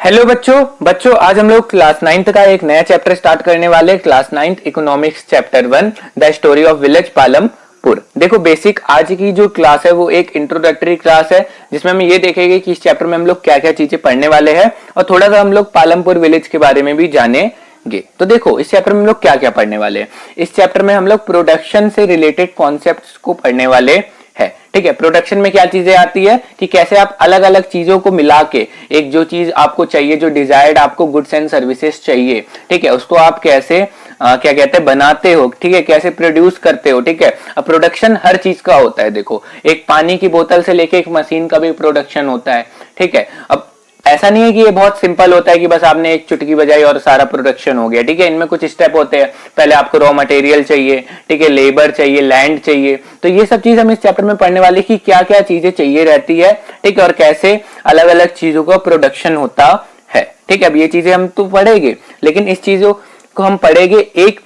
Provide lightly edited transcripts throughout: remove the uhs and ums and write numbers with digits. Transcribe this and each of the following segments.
Hello बच्चों आज हम लोग क्लास 9th का एक नया चैप्टर स्टार्ट करने वाले हैं। Class 9th economics chapter 1 the story of village Palampur. देखो बेसिक आज की जो क्लास है वो एक इंट्रोडक्टरी क्लास है जिसमें हम ये देखेंगे कि इस चैप्टर में हम लोग क्या क्या चीजें पढ़ने वाले हैं और थोड़ा सा हम लोग पालमपुर विलेज के बारे में भी जानेंगे। तो देखो इस चैप्टर में हम लोग क्या क्या पढ़ने वाले हैं। इस चैप्टर में हम लोग प्रोडक्शन से रिलेटेड कॉन्सेप्ट्स को पढ़ने वाले है। ठीक है, प्रोडक्शन में क्या चीजें आती है कि कैसे आप अलग अलग चीजों को मिला के एक जो चीज आपको चाहिए, जो डिजायर्ड आपको गुड्स एंड सर्विसेज चाहिए, ठीक है, उसको आप कैसे क्या कहते हैं बनाते हो, ठीक है, कैसे प्रोड्यूस करते हो। ठीक है, अब प्रोडक्शन हर चीज का होता है। देखो एक पानी की बोतल से लेके एक मशीन का भी प्रोडक्शन होता है। ठीक है, अब ऐसा नहीं है कि ये बहुत सिंपल होता है कि बस आपने एक चुटकी बजाई और सारा प्रोडक्शन हो गया। ठीक है, इनमें कुछ स्टेप होते हैं। पहले आपको रॉ मटेरियल चाहिए, ठीक है, लेबर चाहिए, लैंड चाहिए। तो ये सब चीज हम इस चैप्टर में पढ़ने वाले कि क्या क्या चीजें चाहिए रहती है, ठीक है, और कैसे अलग अलग चीजों का प्रोडक्शन होता है। ठीक है, अब ये चीजें हम तो पढ़ेंगे, लेकिन इस चीजों को हम पढ़ेंगे एक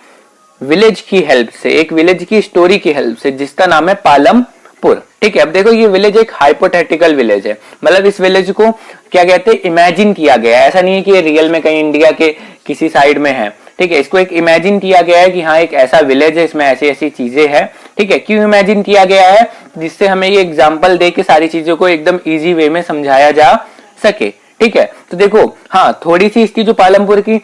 विलेज की हेल्प से, एक विलेज की स्टोरी की हेल्प से जिसका नाम है पालमपुर। ठीक है, अब देखो ये विलेज एक हाइपोथेटिकल विलेज है। मतलब इस विलेज को क्या कहते हैं, इमेजिन किया गया है। ऐसा नहीं है कि ये रियल में कहीं इंडिया के किसी साइड में है। ठीक है, इसको एक इमेजिन किया गया है कि हाँ एक ऐसा विलेज है, इसमें ऐसी ऐसी चीजें हैं। ठीक है, क्यों इमेजिन किया गया है, जिससे हमें ये एग्जाम्पल दे के सारी चीजों को एकदम इजी वे में समझाया जा सके। ठीक है, तो देखो हाँ थोड़ी सी इसकी जो पालमपुर की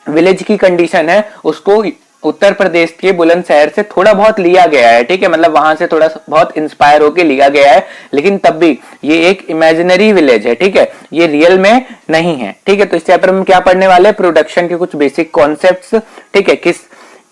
विलेज की कंडीशन है उसको उत्तर प्रदेश के बुलंदशहर से थोड़ा बहुत लिया गया है। ठीक है, मतलब वहां से थोड़ा बहुत इंस्पायर होके लिया गया है, लेकिन तब भी ये एक इमेजिनरी विलेज है। ठीक है, ये रियल में नहीं है। ठीक है, तो इस चैप्टर में क्या पढ़ने वाले हैं, प्रोडक्शन के कुछ बेसिक कॉन्सेप्ट्स। ठीक है, किस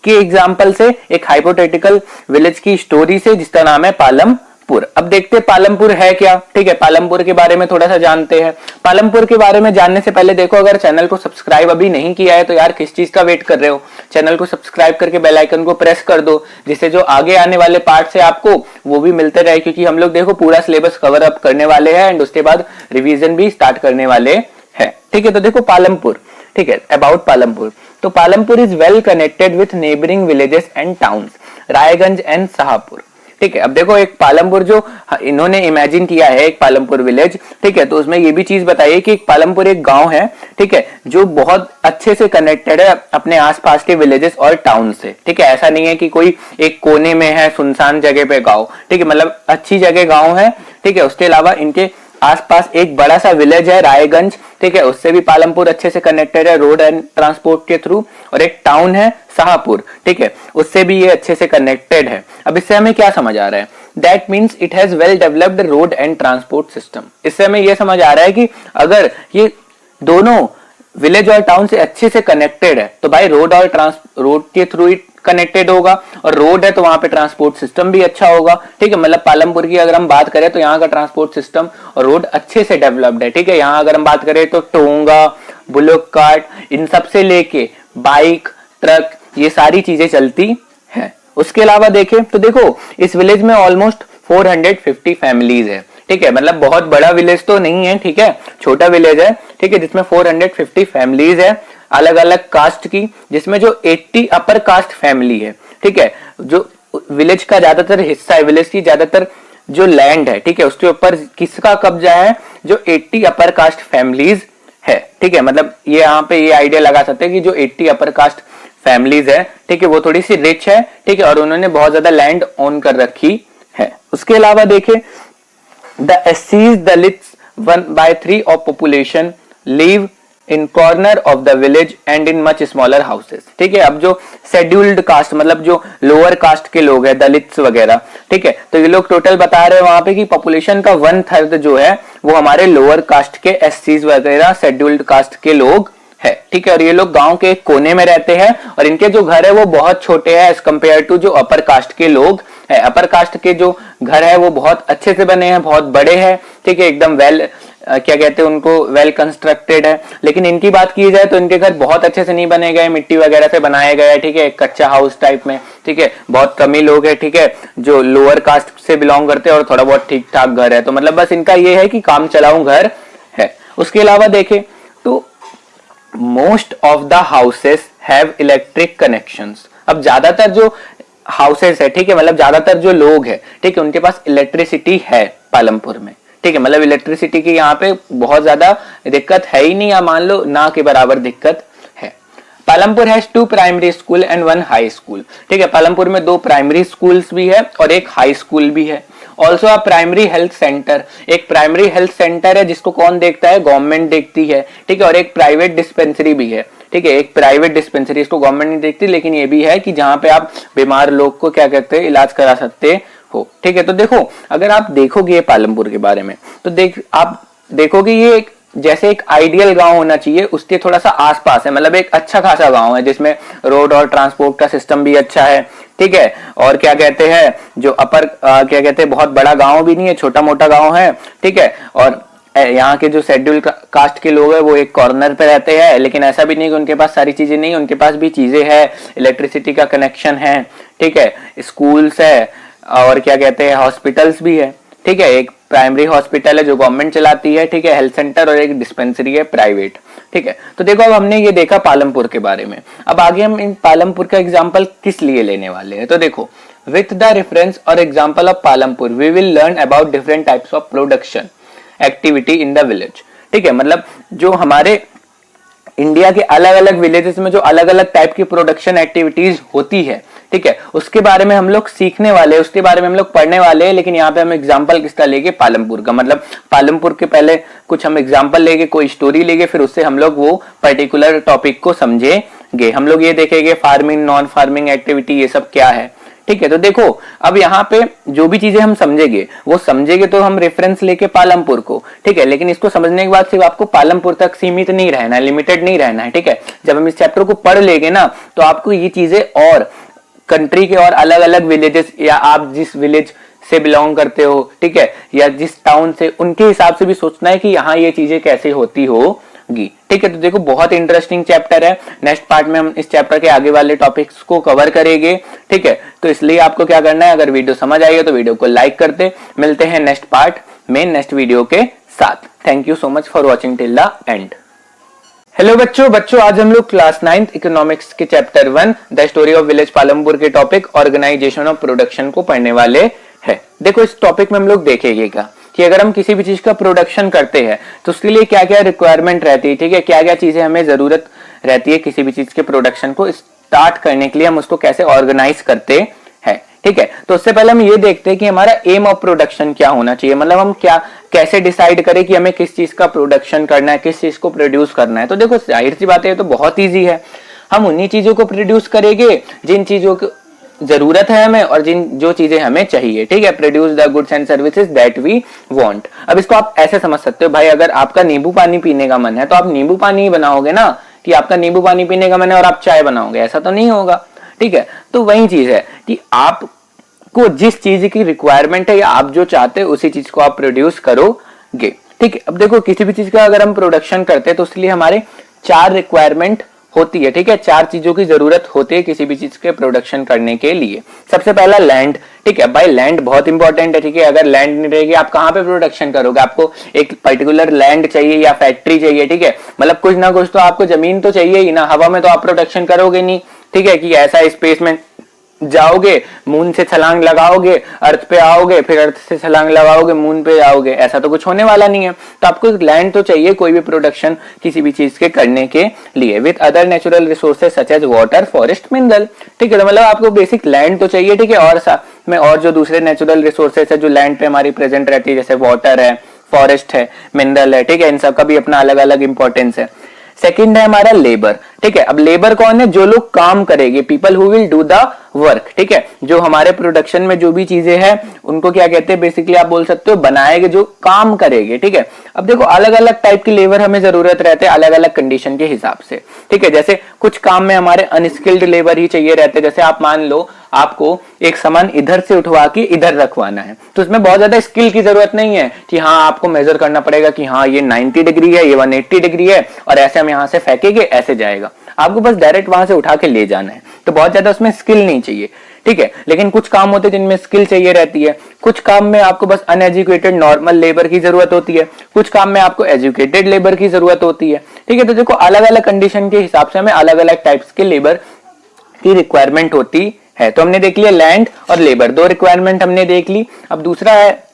के एग्जाम्पल से, एक हाइपोथेटिकल विलेज की स्टोरी से जिसका नाम है पालमपुर। अब देखते हैं पालमपुर है क्या। ठीक है, पालमपुर के बारे में थोड़ा सा जानते हैं। पालमपुर के बारे में जानने से पहले देखो, अगर चैनल को सब्सक्राइब अभी नहीं किया है तो यार किस चीज का वेट कर रहे हो, चैनल को सब्सक्राइब करके बेल आइकन को प्रेस कर दो, जिससे जो आगे आने वाले पार्ट से आपको वो भी मिलते रहे, क्योंकि हम लोग देखो पूरा सिलेबस कवर अप करने वाले हैं एंड उसके बाद रिवीजन भी स्टार्ट करने वाले हैं। ठीक है, तो देखो पालमपुर, ठीक है, अबाउट पालमपुर। तो Palampur is well connected with neighbouring villages and towns Raiganj and Shahpur. ठीक है, अब देखो एक पालमपुर जो इन्होंने इमेजिन किया है, एक पालमपुर विलेज। ठीक है, तो उसमें ये भी चीज बताइए कि एक पालमपुर एक गांव है, ठीक है, जो बहुत अच्छे से कनेक्टेड है अपने आसपास के विलेजेस और टाउन से। ठीक है, ऐसा नहीं है कि कोई एक कोने में है सुनसान जगह पे गांव। ठीक है, मतलब अच्छी जगह गांव है। ठीक है, उसके अलावा इनके आसपास एक बड़ा सा विलेज है रायगंज। ठीक है, उससे भी पालमपुर अच्छे से कनेक्टेड है रोड एंड ट्रांसपोर्ट के थ्रू, और एक टाउन है शाहपुर। ठीक है, उससे भी ये अच्छे से कनेक्टेड है। अब इससे हमें क्या समझ आ रहा है, that means it has well developed road and transport system. इससे हमें यह समझ आ रहा है कि अगर ये दोनों विलेज और टाउन से अच्छे से कनेक्टेड है तो भाई रोड के थ्रू ही कनेक्टेड होगा, और रोड है तो वहां पे ट्रांसपोर्ट सिस्टम भी अच्छा होगा। ठीक है, मतलब पालमपुर की अगर हम बात करें तो यहाँ का ट्रांसपोर्ट सिस्टम और रोड अच्छे से डेवलप्ड है। ठीक है, यहाँ अगर हम बात करें तो टोंगा, बुलेट कार्ट, इन सब से लेके बाइक, ट्रक, ये सारी चीजें चलती है। उसके अलावा देखें तो देखो इस विलेज में ऑलमोस्ट 450 फैमिलीज है। ठीक है, मतलब बहुत बड़ा विलेज तो नहीं है, ठीक है, छोटा विलेज है। ठीक है, जिसमें 450 फैमिलीज है अलग अलग कास्ट की, जिसमें जो 80 अपर कास्ट फैमिली है। ठीक है, जो विलेज का ज्यादातर हिस्सा है, विलेज की ज्यादातर जो लैंड है, ठीक है, उसके ऊपर किसका कब्जा है, जो 80 अपर कास्ट फैमिलीज है। ठीक है, मतलब ये यहाँ पे ये आइडिया लगा सकते हैं कि जो 80 अपर कास्ट फैमिलीज है, ठीक है, वो थोड़ी सी रिच है। ठीक है, और उन्होंने बहुत ज्यादा लैंड ओन कर रखी है। उसके अलावा देखें the SCs, Dalits 1/3 of population live in corner of the village and in much smaller houses। ठीक है, अब जो शेड्यूल्ड कास्ट मतलब जो लोअर कास्ट के लोग हैं, दलित्स वगैरह, ठीक है, तो ये लोग टोटल बता रहे हैं वहां पे कि पॉपुलेशन का 1/3 जो है वो हमारे लोअर कास्ट के SCs वगैरह शेड्यूल्ड कास्ट के लोग है। ठीक है, और ये लोग गांव के एक कोने में रहते हैं और इनके जो घर है वो बहुत छोटे हैं एज कंपेयर टू जो अपर कास्ट के लोग है। अपर कास्ट के जो घर है वो बहुत अच्छे से बने हैं, बहुत बड़े हैं। ठीक है, एकदम वेल क्या कहते हैं उनको, वेल कंस्ट्रक्टेड है। लेकिन इनकी बात की जाए तो इनके घर बहुत अच्छे से नहीं बने गए, मिट्टी वगैरह से बनाए गए। ठीक है, एक कच्चा हाउस टाइप में। ठीक है, बहुत कम ही लोग है, ठीक है, जो लोअर कास्ट से बिलोंग करते हैं, और थोड़ा बहुत ठीक ठाक घर है। तो मतलब बस इनका ये है कि काम चलाऊ घर है। उसके अलावा देखें तो most of the houses have electric connections. अब ज्यादातर जो हाउसेस है, ठीक है, मतलब ज्यादातर जो लोग है, ठीक है, उनके पास इलेक्ट्रिसिटी है पालमपुर में। ठीक है, मतलब इलेक्ट्रिसिटी की यहाँ पे बहुत ज्यादा दिक्कत है ही नहीं, या मान लो ना के बराबर दिक्कत है। Palampur has 2 primary school and 1 high school. ठीक है, पालमपुर में 2 प्राइमरी स्कूल्स भी है और एक हाई स्कूल भी है। Also a primary health centre, एक प्राइमरी हेल्थ सेंटर है जिसको कौन देखता है, गवर्नमेंट देखती है। ठीक है, और एक प्राइवेट डिस्पेंसरी भी है। ठीक है, एक प्राइवेट डिस्पेंसरी, इसको गवर्नमेंट नहीं देखती, लेकिन ये भी है कि जहां पे आप बीमार लोग को क्या कहते हैं, इलाज करा सकते हो। ठीक है, तो देखो अगर आप देखोगे पालमपुर के बारे में तो आप देखोगे ये एक जैसे एक आइडियल गांव होना चाहिए, उसके थोड़ा सा आसपास है, मतलब एक अच्छा खासा गांव है जिसमें रोड और ट्रांसपोर्ट का सिस्टम भी अच्छा है। ठीक है, और क्या कहते हैं जो क्या कहते हैं बहुत बड़ा गांव भी नहीं है, छोटा मोटा गांव है। ठीक है, और यहाँ के जो शेड्यूल कास्ट के लोग हैं वो एक कॉर्नर पे रहते हैं, लेकिन ऐसा भी नहीं कि उनके पास सारी चीजें नहीं, उनके पास भी चीजें हैं, इलेक्ट्रिसिटी का कनेक्शन है। ठीक है, स्कूल्स है और क्या कहते हैं हॉस्पिटल्स भी है। ठीक है, एक प्राइमरी हॉस्पिटल है जो गवर्नमेंट चलाती है। ठीक है, हेल्थ सेंटर, और एक डिस्पेंसरी है प्राइवेट। ठीक है, तो देखो अब हमने ये देखा पालमपुर के बारे में। अब आगे हम इन पालमपुर का एग्जाम्पल किस लिए लेने वाले हैं, तो देखो विथ द रेफरेंस और example of Palampur we will learn about different types of production activity in the village. ठीक है, मतलब जो हमारे इंडिया के अलग अलग विलेजेस में जो अलग अलग टाइप की प्रोडक्शन एक्टिविटीज होती है, ठीक है, उसके बारे में हम लोग सीखने वाले हैं, उसके बारे में हम लोग पढ़ने वाले हैं। लेकिन यहाँ पे हम एग्जांपल किसका लेंगे, पालमपुर का। मतलब पालमपुर के पहले कुछ हम एग्जांपल लेंगे, कोई स्टोरी लेंगे, फिर उससे हम लोग वो पर्टिकुलर टॉपिक को समझेंगे। हम लोग ये देखेंगे फार्मिंग, नॉन फार्मिंग एक्टिविटी, ये सब क्या है। ठीक है, तो देखो अब यहाँ पे जो भी चीजें हम समझेंगे वो समझेंगे तो हम रेफरेंस लेके पालमपुर को। ठीक है, लेकिन इसको समझने के बाद सिर्फ आपको पालमपुर तक सीमित नहीं रहना है, लिमिटेड नहीं रहना है। ठीक है, जब हम इस चैप्टर को पढ़ लेंगे ना तो आपको ये चीजें और कंट्री के और अलग अलग विलेजेस, या आप जिस विलेज से बिलोंग करते हो, ठीक है, या जिस टाउन से, उनके हिसाब से भी सोचना है कि यहाँ ये चीजें कैसे होती होगी। ठीक है, तो देखो बहुत इंटरेस्टिंग चैप्टर है। नेक्स्ट पार्ट में हम इस चैप्टर के आगे वाले टॉपिक्स को कवर करेंगे। ठीक है, तो इसलिए आपको क्या करना है, अगर वीडियो समझ आई है तो वीडियो को लाइक करते। मिलते हैं नेक्स्ट पार्ट में नेक्स्ट वीडियो के साथ। Thank you so much for watching till the end. Hello बच्चों, आज हम लोग क्लास 9th इकोनॉमिक्स के chapter 1 the story of village Palampur के टॉपिक ऑर्गेनाइजेशन ऑफ प्रोडक्शन को पढ़ने वाले हैं। देखो इस टॉपिक में हम लोग देखेंगे कि अगर हम किसी भी चीज का प्रोडक्शन करते हैं तो उसके लिए क्या क्या रिक्वायरमेंट रहती है। ठीक है, क्या क्या चीजें हमें जरूरत रहती है किसी भी चीज के प्रोडक्शन को स्टार्ट करने के लिए, हम उसको कैसे ऑर्गेनाइज करते हैं। ठीक है, तो उससे पहले हम ये देखते हैं कि हमारा एम ऑफ प्रोडक्शन क्या होना चाहिए, मतलब हम कैसे डिसाइड करें कि हमें किस चीज का प्रोडक्शन करना है, किस चीज को प्रोड्यूस करना है। तो देखो जाहिर सी बात है, तो बहुत ईजी है। हम उन्हीं चीजों को प्रोड्यूस करेंगे जिन चीजों की जरूरत है हमें और जो चीजें हमें चाहिए। ठीक है, produce the goods and services that we want. अब इसको आप ऐसे समझ सकते हो, भाई अगर आपका नींबू पानी पीने का मन है तो आप नींबू पानी ही बनाओगे ना, कि आपका नींबू पानी पीने का मन है और आप चाय बनाओगे, ऐसा तो नहीं होगा। ठीक है, तो वही चीज है कि आपको जिस चीज की रिक्वायरमेंट है या आप जो चाहते हो उसी चीज को आप प्रोड्यूस करोगे। ठीक है, अब देखो किसी भी चीज का अगर हम प्रोडक्शन करते हैं तो उसके लिए हमारे 4 रिक्वायरमेंट होती है। ठीक है, 4 चीजों की जरूरत होती है किसी भी चीज के प्रोडक्शन करने के लिए। सबसे पहला लैंड। ठीक है भाई, लैंड बहुत इंपॉर्टेंट है। ठीक है, अगर लैंड नहीं रहेगी आप कहाँ पे प्रोडक्शन करोगे, आपको एक पर्टिकुलर लैंड चाहिए या फैक्ट्री चाहिए। ठीक है, मतलब कुछ ना कुछ तो आपको जमीन तो चाहिए ही ना, हवा में तो आप प्रोडक्शन करोगे नहीं। ठीक है, कि ऐसा स्पेस में जाओगे, मून से छलांग लगाओगे, अर्थ पे आओगे, फिर अर्थ से छलांग लगाओगे, मून पे जाओगे, ऐसा तो कुछ होने वाला नहीं है। तो आपको लैंड तो चाहिए कोई भी प्रोडक्शन किसी भी चीज के करने के लिए, with other natural resources such as water, forest, mineral. ठीक है, तो मतलब आपको बेसिक लैंड तो चाहिए। ठीक है, और साथ में और जो दूसरे नेचुरल रिसोर्सेज है जो लैंड पे हमारी प्रेजेंट रहती है, जैसे वाटर है, फॉरेस्ट है, मिनरल है। ठीक है, इन सब का भी अपना अलग अलग इंपॉर्टेंस है। सेकंड है हमारा लेबर। ठीक है, अब लेबर कौन है, जो लोग काम करेंगे, people who will do the work. ठीक है, जो हमारे प्रोडक्शन में जो भी चीजें हैं उनको क्या कहते हैं, बेसिकली आप बोल सकते हो बनाएंगे, जो काम करेंगे। ठीक है, अब देखो अलग अलग टाइप की लेबर हमें जरूरत रहते हैं अलग अलग कंडीशन के हिसाब से। ठीक है, जैसे कुछ काम में हमारे अनस्किल्ड लेबर ही चाहिए रहते हैं। जैसे आप मान लो आपको एक सामान इधर से उठवा के इधर रखवाना है, तो उसमें बहुत ज्यादा स्किल की जरूरत नहीं है कि हाँ आपको मेजर करना पड़ेगा कि हाँ ये 90 डिग्री है, ये 180 डिग्री है और ऐसे हम यहाँ से फेंकेंगे ऐसे जाएगा। आपको बस डायरेक्ट वहां से उठा के ले जाना है, तो बहुत ज्यादा उसमें स्किल नहीं चाहिए। ठीक है, लेकिन कुछ काम होते हैं जिनमें स्किल चाहिए रहती है। कुछ काम में आपको बस अनएजुकेटेड नॉर्मल लेबर की जरूरत होती है, कुछ काम में आपको एजुकेटेड लेबर की जरूरत होती है। ठीक है, तो देखो अलग अलग कंडीशन के हिसाब से हमें अलग अलग टाइप्स के लेबर की रिक्वायरमेंट होती है। तो हमने देख लिया लैंड और लेबर, 2 रिक्वायरमेंट हमने देख ली। अब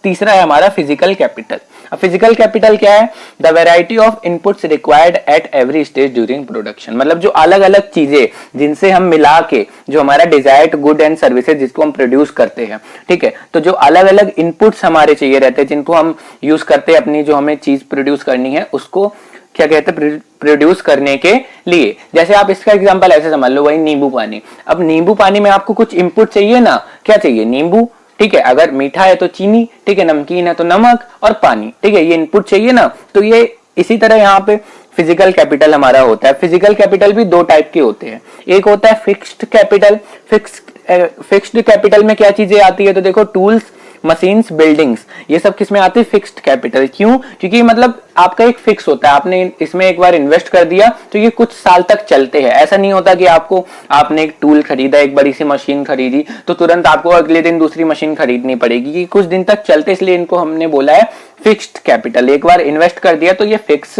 तीसरा है हमारा फिजिकल कैपिटल। अब फिजिकल कैपिटल क्या है? The variety of inputs required at every stage during production, मतलब जो अलग अलग चीजें जिनसे हम मिला के जो हमारा डिजायर्ड गुड एंड सर्विसेज जिसको हम प्रोड्यूस करते हैं, ठीक है, तो जो अलग अलग इनपुट्स हमारे चाहिए रहते हैं जिनको हम यूज करते हैं अपनी जो हमें चीज प्रोड्यूस करनी है उसको क्या कहते हैं? प्रोड्यूस करने के लिए। जैसे आप इसका एग्जांपल ऐसे समझ लो, वही नींबू पानी। अब नींबू पानी में आपको कुछ इनपुट चाहिए ना, क्या चाहिए? नींबू, ठीक है, अगर मीठा है तो चीनी, ठीक है, नमकीन है तो नमक और पानी, ठीक है, ये इनपुट चाहिए ना। तो ये इसी तरह यहाँ पे फिजिकल कैपिटल हमारा होता है। फिजिकल कैपिटल भी दो टाइप के होते हैं, एक होता है फिक्स्ड कैपिटल। फिक्स्ड कैपिटल में क्या चीजें आती है? तो देखो टूल्स, मशीन्स, बिल्डिंग्स, ये सब किसमें आती है? Fixed capital. क्यों? क्योंकि मतलब आपका एक फिक्स होता है, आपने इसमें एक बार इन्वेस्ट कर दिया तो ये कुछ साल तक चलते हैं। ऐसा नहीं होता कि आपने एक टूल खरीदा, एक बड़ी सी मशीन खरीदी तो तुरंत आपको अगले दिन दूसरी मशीन खरीदनी पड़ेगी, कि कुछ दिन तक चलते, इसलिए इनको हमने बोला है फिक्स्ड कैपिटल। एक बार इन्वेस्ट कर दिया तो ये फिक्स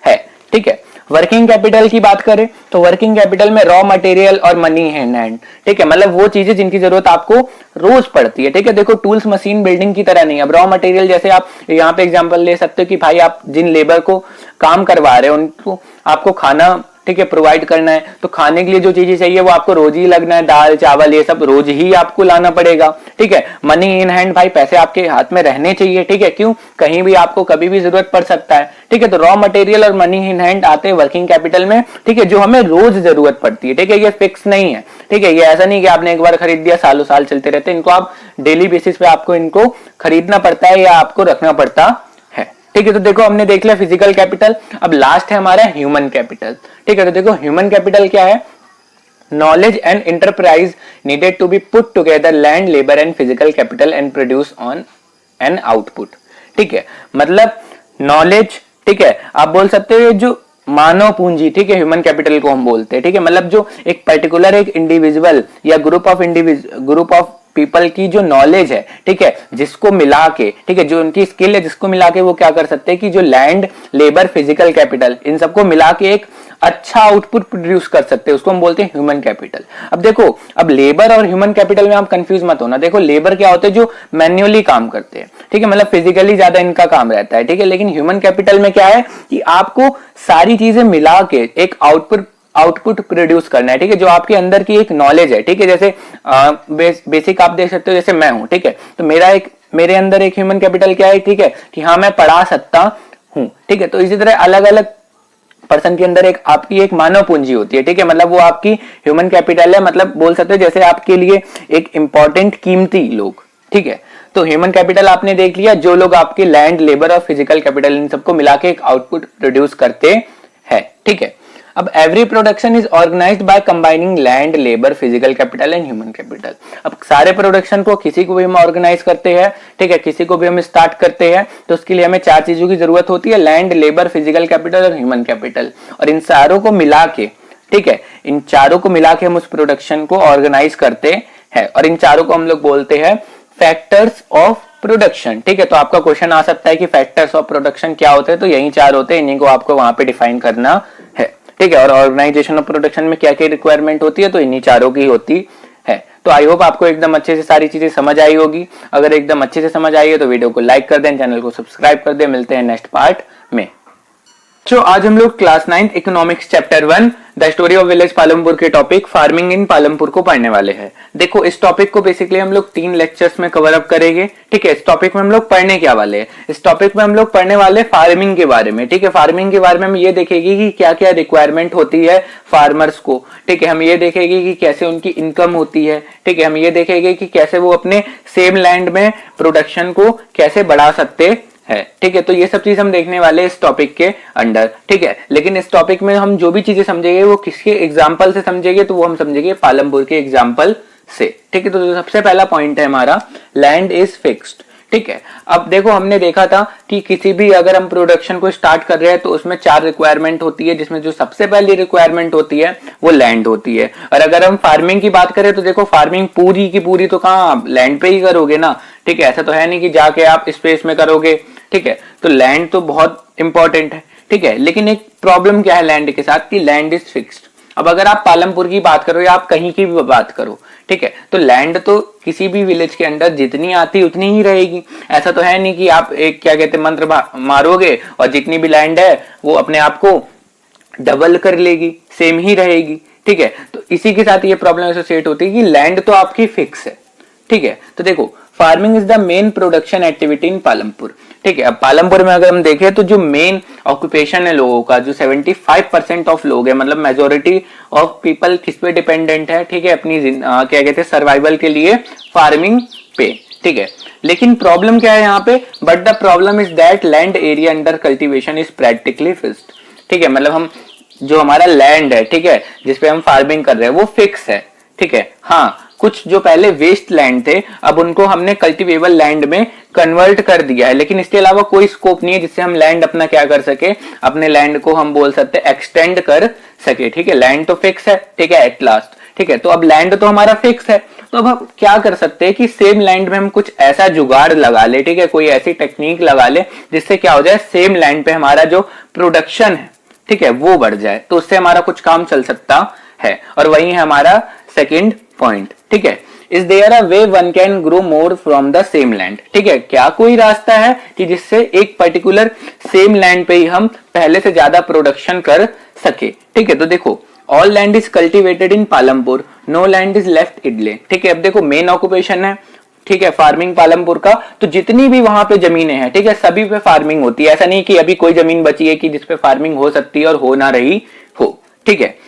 है, ठीक है। वर्किंग कैपिटल की बात करें तो वर्किंग कैपिटल में रॉ मटेरियल और मनी हैंड हैंड, ठीक है, मतलब वो चीजें जिनकी जरूरत आपको रोज पड़ती है, ठीक है। देखो टूल्स, मशीन, बिल्डिंग की तरह नहीं। अब रॉ मटेरियल जैसे आप यहाँ पे एग्जांपल ले सकते हो कि भाई आप जिन लेबर को काम करवा रहे हो उनको आपको खाना, ठीक है, प्रोवाइड करना है, तो खाने के लिए जो चीजें चाहिए वो आपको रोज ही लगना है, दाल चावल ये सब रोज ही आपको लाना पड़ेगा, ठीक है। मनी इन हैंड, भाई पैसे आपके हाथ में रहने चाहिए, ठीक है, क्यों? कहीं भी आपको कभी भी जरूरत पड़ सकता है, ठीक है। तो रॉ मटेरियल और मनी इन हैंड आते हैं वर्किंग कैपिटल में, ठीक है, जो हमें रोज जरूरत पड़ती है, ठीक है, ये फिक्स नहीं है, ठीक है। ये ऐसा नहीं कि आपने एक बार खरीद दिया सालों साल चलते रहते, इनको आप डेली बेसिस पे आपको इनको खरीदना पड़ता है या आपको रखना पड़ता है, ठीक है। तो देखो हमने देख लिया फिजिकल कैपिटल। अब लास्ट है हमारा ह्यूमन कैपिटल, ठीक है। तो देखो ह्यूमन कैपिटल क्या है? Knowledge and enterprise needed to be put together land, labour and physical capital and produce on an output, ठीक है। मतलब नॉलेज, ठीक है, आप बोल सकते हो जो मानव पूंजी, ठीक है, ह्यूमन कैपिटल को हम बोलते हैं, ठीक है। मतलब जो एक पर्टिकुलर एक इंडिविजुअल या ग्रुप ऑफ पीपल की जो नॉलेज है, ठीक है, जिसको मिला के, ठीक है, जो उनकी स्किल है जिसको मिला के वो क्या कर सकते हैं कि जो लैंड, लेबर, फिजिकल कैपिटल, इन सबको मिला के एक अच्छा आउटपुट प्रोड्यूस कर सकते हैं, उसको हम बोलते हैं ह्यूमन कैपिटल। अब देखो, अब लेबर और ह्यूमन कैपिटल में आप कंफ्यूज मत होना। देखो लेबर क्या होते हैं? जो मैन्युअली काम करते हैं, ठीक है, मतलब फिजिकली ज्यादा इनका काम रहता है, ठीक है। लेकिन ह्यूमन कैपिटल में क्या है कि आपको सारी चीजें मिला के एक आउटपुट प्रोड्यूस करना है, ठीक है, जो आपके अंदर की एक नॉलेज है, ठीक है। जैसे बेसिक आप देख सकते हो, जैसे मैं हूं, ठीक है, तो मेरे अंदर एक ह्यूमन कैपिटल क्या है, ठीक है, कि हाँ मैं पढ़ा सकता हूं, ठीक है। तो इसी तरह अलग अलग पर्सन के अंदर एक आपकी एक मानव पूंजी होती है, ठीक है, मतलब वो आपकी ह्यूमन कैपिटल है, मतलब बोल सकते हो जैसे आपके लिए एक इंपॉर्टेंट कीमती लोग, ठीक है। तो ह्यूमन कैपिटल आपने देख लिया, जो लोग आपके लैंड, लेबर और फिजिकल कैपिटल इन सबको मिला के एक आउटपुट प्रोड्यूस करते हैं, ठीक है। अब every production is organised by combining land, labour, physical capital and human capital. अब सारे प्रोडक्शन को किसी को भी हम ऑर्गेनाइज करते हैं, ठीक है, किसी को भी हम स्टार्ट करते हैं, तो उसके लिए हमें चार चीजों की जरूरत होती है, लैंड, लेबर, फिजिकल कैपिटल और ह्यूमन कैपिटल। और इन चारों को मिला के, ठीक है, इन चारों को मिला के हम उस प्रोडक्शन को ऑर्गेनाइज करते हैं, और इन चारों को हम लोग बोलते हैं फैक्टर्स ऑफ प्रोडक्शन, ठीक है। तो आपका क्वेश्चन आ सकता है कि फैक्टर्स ऑफ प्रोडक्शन क्या होते हैं? तो यही चार होते हैं, इन्हीं को आपको वहां पे डिफाइन करना है, ठीक है। और ऑर्गेनाइजेशन ऑफ प्रोडक्शन में क्या क्या रिक्वायरमेंट होती है? तो इन्हीं चारों की होती है। तो आई होप आपको एकदम अच्छे से सारी चीजें समझ आई होगी। अगर एकदम अच्छे से समझ आई है तो वीडियो को लाइक कर दें, चैनल को सब्सक्राइब कर दें। मिलते हैं नेक्स्ट पार्ट में। तो आज हम लोग class 9 economics chapter 1 the story of village Palampur के टॉपिक फार्मिंग इन पालमपुर को पढ़ने वाले हैं। देखो इस टॉपिक को बेसिकली हम लोग 3 लेक्चर्स में कवर अप करेंगे, ठीक है। इस टॉपिक में हम लोग पढ़ने क्या वाले हैं? इस टॉपिक में हम लोग पढ़ने वाले फार्मिंग के बारे में, ठीक है। फार्मिंग के बारे में हम ये देखेंगे कि क्या क्या रिक्वायरमेंट होती है फार्मर्स को, ठीक है। हम ये देखेंगे कि कैसे उनकी इनकम होती है, ठीक है। हम ये देखेंगे कि कैसे वो अपने सेम लैंड में प्रोडक्शन को कैसे बढ़ा सकते है, ठीक है। तो ये सब चीज हम देखने वाले इस टॉपिक के अंडर, ठीक है। लेकिन इस टॉपिक में हम जो भी चीजें समझेंगे वो किसके एग्जांपल से समझेंगे? तो वो हम समझेंगे पालमपुर के एग्जांपल से, ठीक है। तो सबसे पहला पॉइंट है हमारा लैंड इज फिक्स्ड, ठीक है। अब देखो हमने देखा था कि किसी भी अगर हम प्रोडक्शन को स्टार्ट कर रहे हैं तो उसमें 4 रिक्वायरमेंट होती है, जिसमें जो सबसे पहली रिक्वायरमेंट होती है वो लैंड होती है। और अगर हम फार्मिंग की बात करें तो देखो फार्मिंग पूरी की पूरी तो कहाँ लैंड पे ही करोगे ना, ठीक है। ऐसा तो है नहीं कि जाके आप स्पेस में करोगे, ठीक है। तो लैंड तो बहुत इंपॉर्टेंट है, ठीक है। लेकिन एक प्रॉब्लम क्या है लैंड के साथ कि लैंड इज फिक्स्ड। अब अगर आप पालमपुर की बात करो या आप कहीं की भी बात करो, ठीक है, तो लैंड तो किसी भी विलेज के अंदर जितनी आती उतनी ही रहेगी। ऐसा तो है नहीं कि आप एक क्या कहते मंत्र मारोगे और जितनी भी लैंड है वो अपने आप को डबल कर लेगी, सेम ही रहेगी, ठीक है। तो इसी के साथ ये प्रॉब्लम एसोसिएट होती है कि लैंड तो आपकी फिक्स है, ठीक है। तो देखो farming is the main production activity इन पालमपुर, ठीक है। अब पालमपुर में अगर हम देखें तो जो मेन ऑक्यूपेशन है लोगों का, जो 75% ऑफ लोग है, मतलब मेजोरिटी ऑफ पीपल किस पे डिपेंडेंट है, ठीक है, अपनी क्या कहते हैं सर्वाइवल के लिए फार्मिंग पे, ठीक है। लेकिन प्रॉब्लम क्या है यहाँ पे, but the problem is that land area under cultivation is practically fixed, ठीक है। मतलब हम जो हमारा लैंड है, ठीक है, जिसपे हम फार्मिंग कर रहे हैं वो फिक्स है, ठीक है। हाँ, कुछ जो पहले वेस्ट लैंड थे अब उनको हमने कल्टीवेबल लैंड में कन्वर्ट कर दिया है, लेकिन इसके अलावा कोई स्कोप नहीं है जिससे हम लैंड अपना क्या कर सके, अपने लैंड को हम बोल सकते हैं एक्सटेंड कर सके, ठीक है। लैंड तो फिक्स है, ठीक है, एट लास्ट, ठीक है। तो अब लैंड तो हमारा फिक्स है, तो अब हम क्या कर सकते हैं कि सेम लैंड में हम कुछ ऐसा जुगाड़ लगा ले, ठीक है, कोई ऐसी टेक्निक लगा ले जिससे क्या हो जाए, सेम लैंड पे हमारा जो प्रोडक्शन है, ठीक है, वो बढ़ जाए, तो उससे हमारा कुछ काम चल सकता है। और वही है हमारा सेकंड पॉइंट, ठीक है। Is there a way one can grow more from the same land, ठीक है, क्या कोई रास्ता है कि जिससे एक पर्टिकुलर सेम लैंड पे ही हम पहले से ज्यादा प्रोडक्शन कर सके, ठीक है। तो देखो all land is cultivated in Palampur, no land is left idle, ठीक है। अब देखो मेन ऑक्यूपेशन है, ठीक है, फार्मिंग पालमपुर का, तो जितनी भी वहां पे जमीनें हैं, ठीक है, सभी पे फार्मिंग होती है। ऐसा नहीं कि अभी कोई जमीन बची है कि जिसपे फार्मिंग हो सकती है और हो ना रही हो, ठीक है।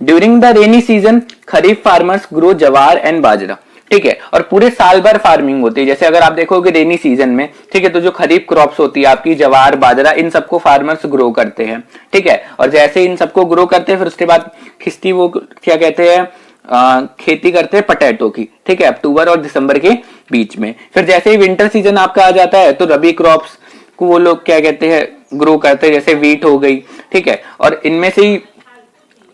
During the rainy season kharif farmers grow जवार एंड बाजरा, ठीक है, और पूरे साल भर फार्मिंग होती है। जैसे अगर आप देखोगे रेनी सीजन में, ठीक है, तो जो खरीफ क्रॉप्स होती है आपकी जवार बाजरा, इन सबको फार्मर्स ग्रो करते हैं, ठीक है। और जैसे इन सबको ग्रो करते हैं फिर उसके बाद खिस्ती वो क्या कहते हैं खेती करते हैं पटेटो की, ठीक है, अक्टूबर और दिसंबर के बीच में। फिर जैसे ही विंटर सीजन आपका आ जाता है तो रबी क्रॉप्स को वो लोग क्या कहते हैं ग्रो करते हैं, जैसे वीट हो गई, ठीक है। और इनमें से ही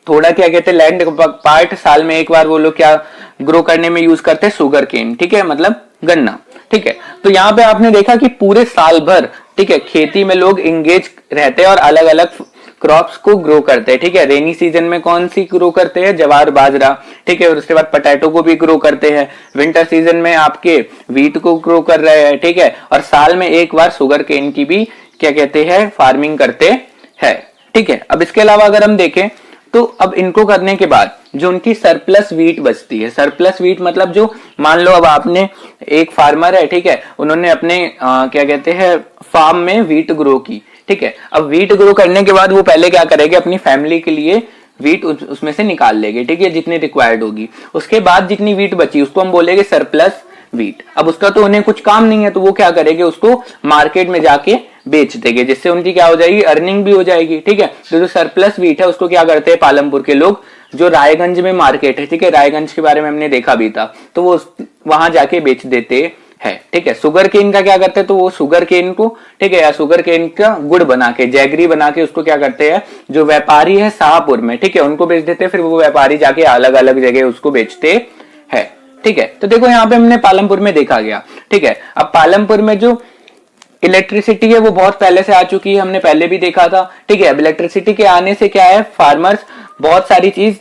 थोड़ा क्या कहते हैं लैंड पार्ट साल में एक बार वो लोग क्या ग्रो करने में यूज करते हैं, शुगर केन, ठीक है, मतलब गन्ना, ठीक है। तो यहाँ पे आपने देखा कि पूरे साल भर, ठीक है, खेती में लोग एंगेज रहते हैं और अलग अलग क्रॉप्स को ग्रो करते हैं, ठीक है। रेनी सीजन में कौन सी ग्रो करते हैं, जवार बाजरा, ठीक है, और उसके बाद पोटैटो को भी ग्रो करते हैं। विंटर सीजन में आपके वीट को ग्रो कर रहे हैं, ठीक है, और साल में एक बार शुगर केन की भी क्या कहते हैं फार्मिंग करते हैं, ठीक है। अब इसके अलावा अगर हम देखें तो अब इनको करने के बाद जो उनकी सरप्लस वीट बचती है, सरप्लस वीट मतलब जो मान लो अब आपने एक फार्मर है, ठीक है, उन्होंने अपने क्या कहते हैं फार्म में वीट ग्रो की, ठीक है। अब वीट ग्रो करने के बाद वो पहले क्या करेंगे, अपनी फैमिली के लिए वीट उसमें से निकाल लेंगे, ठीक है, जितनी रिक्वायर्ड होगी। उसके बाद जितनी वीट बची उसको हम बोलेंगे सरप्लस वीट। अब उसका तो उन्हें कुछ काम नहीं है तो वो क्या करेंगे, उसको मार्केट में जाके बेच देंगे, जिससे उनकी क्या हो जाएगी, अर्निंग भी हो जाएगी, ठीक है। तो जो सरप्लस वीट है उसको क्या करते हैं पालमपुर के लोग, जो रायगंज में मार्केट है, ठीक है, रायगंज के बारे में हमने देखा भी था, तो वो वहां जाके बेच देते है, ठीक है। शुगर केन का क्या करते हैं, तो वो शुगर केन को, ठीक है, या शुगर केन का गुड़ बना के जैगरी बना के उसको क्या करते हैं, जो व्यापारी है शाहपुर में, ठीक है, उनको बेच देते हैं। फिर वो व्यापारी जाके अलग अलग जगह उसको बेचते हैं, ठीक है। तो देखो यहाँ पे हमने पालमपुर में देखा गया, ठीक है। अब पालमपुर में जो इलेक्ट्रिसिटी है वो बहुत पहले से आ चुकी है, हमने पहले भी देखा था, ठीक है। अब इलेक्ट्रिसिटी के आने से क्या है, फार्मर्स बहुत सारी चीज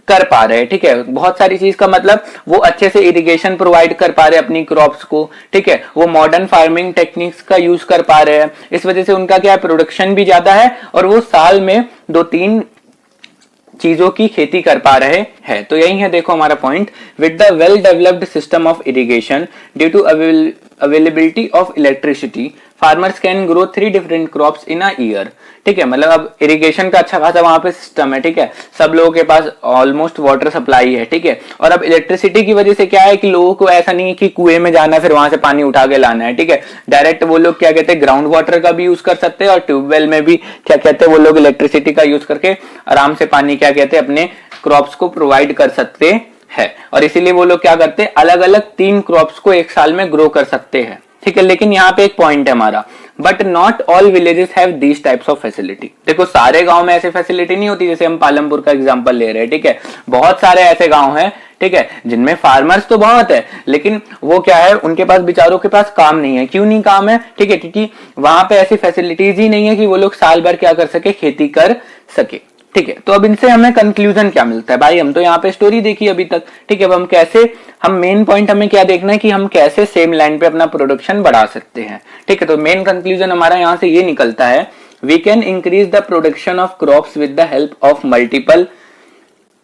कर पा रहे हैं, ठीक है। बहुत सारी चीज का मतलब वो अच्छे से इरिगेशन प्रोवाइड कर पा रहे हैं अपनी क्रॉप्स को, ठीक है। वो मॉडर्न फार्मिंग टेक्निक्स का यूज कर पा रहे हैं, इस वजह से उनका क्या है प्रोडक्शन भी ज्यादा है और वो साल में 2-3 चीजों की खेती कर पा रहे हैं। तो यही है देखो हमारा point, with the well developed system of irrigation due to availability of electricity farmers can grow 3 different crops in a year, ठीक है। मतलब अब इरिगेशन का अच्छा खासा वहां पे सिस्टम है, ठीक है, सब लोगों के पास ऑलमोस्ट वाटर सप्लाई है, ठीक है। और अब इलेक्ट्रिसिटी की वजह से क्या है कि लोगों को ऐसा नहीं है कि कुएं में जाना है फिर वहां से पानी उठा के लाना है, ठीक है। डायरेक्ट वो लोग क्या कहते हैं ग्राउंड वाटर का भी यूज कर सकते हैं और ट्यूबवेल में भी क्या कहते हैं वो लोग इलेक्ट्रिसिटी का यूज करके आराम से पानी क्या कहते हैं अपने क्रॉप्स को प्रोवाइड कर सकते हैं। और इसीलिए वो लोग क्या करते हैं अलग अलग 3 क्रॉप्स को एक साल में ग्रो कर सकते हैं, ठीक है। लेकिन यहाँ पे एक पॉइंट है हमारा, but not all villages have these types of facility. देखो सारे गांव में ऐसे फैसिलिटी नहीं होती, जैसे हम पालमपुर का एग्जांपल ले रहे हैं, ठीक है। बहुत सारे ऐसे गांव हैं, ठीक है, जिनमें फार्मर्स तो बहुत है लेकिन वो क्या है उनके पास बेचारों के पास काम नहीं है। क्यों नहीं काम है, ठीक है, क्योंकि वहां पे ऐसी फैसिलिटीज ही नहीं है कि वो लोग साल भर क्या कर सके खेती कर सके, ठीक है, तो अब इनसे हमें कंक्लूजन क्या मिलता है भाई, हम तो यहाँ पे स्टोरी देखी अभी तक, ठीक है। अब हम मेन पॉइंट हमें क्या देखना है कि हम कैसे सेम लाइन पे अपना प्रोडक्शन बढ़ा सकते हैं, ठीक है। तो मेन कंक्लूजन हमारा यहाँ से ये निकलता है, we can increase the production of crops with the help of multiple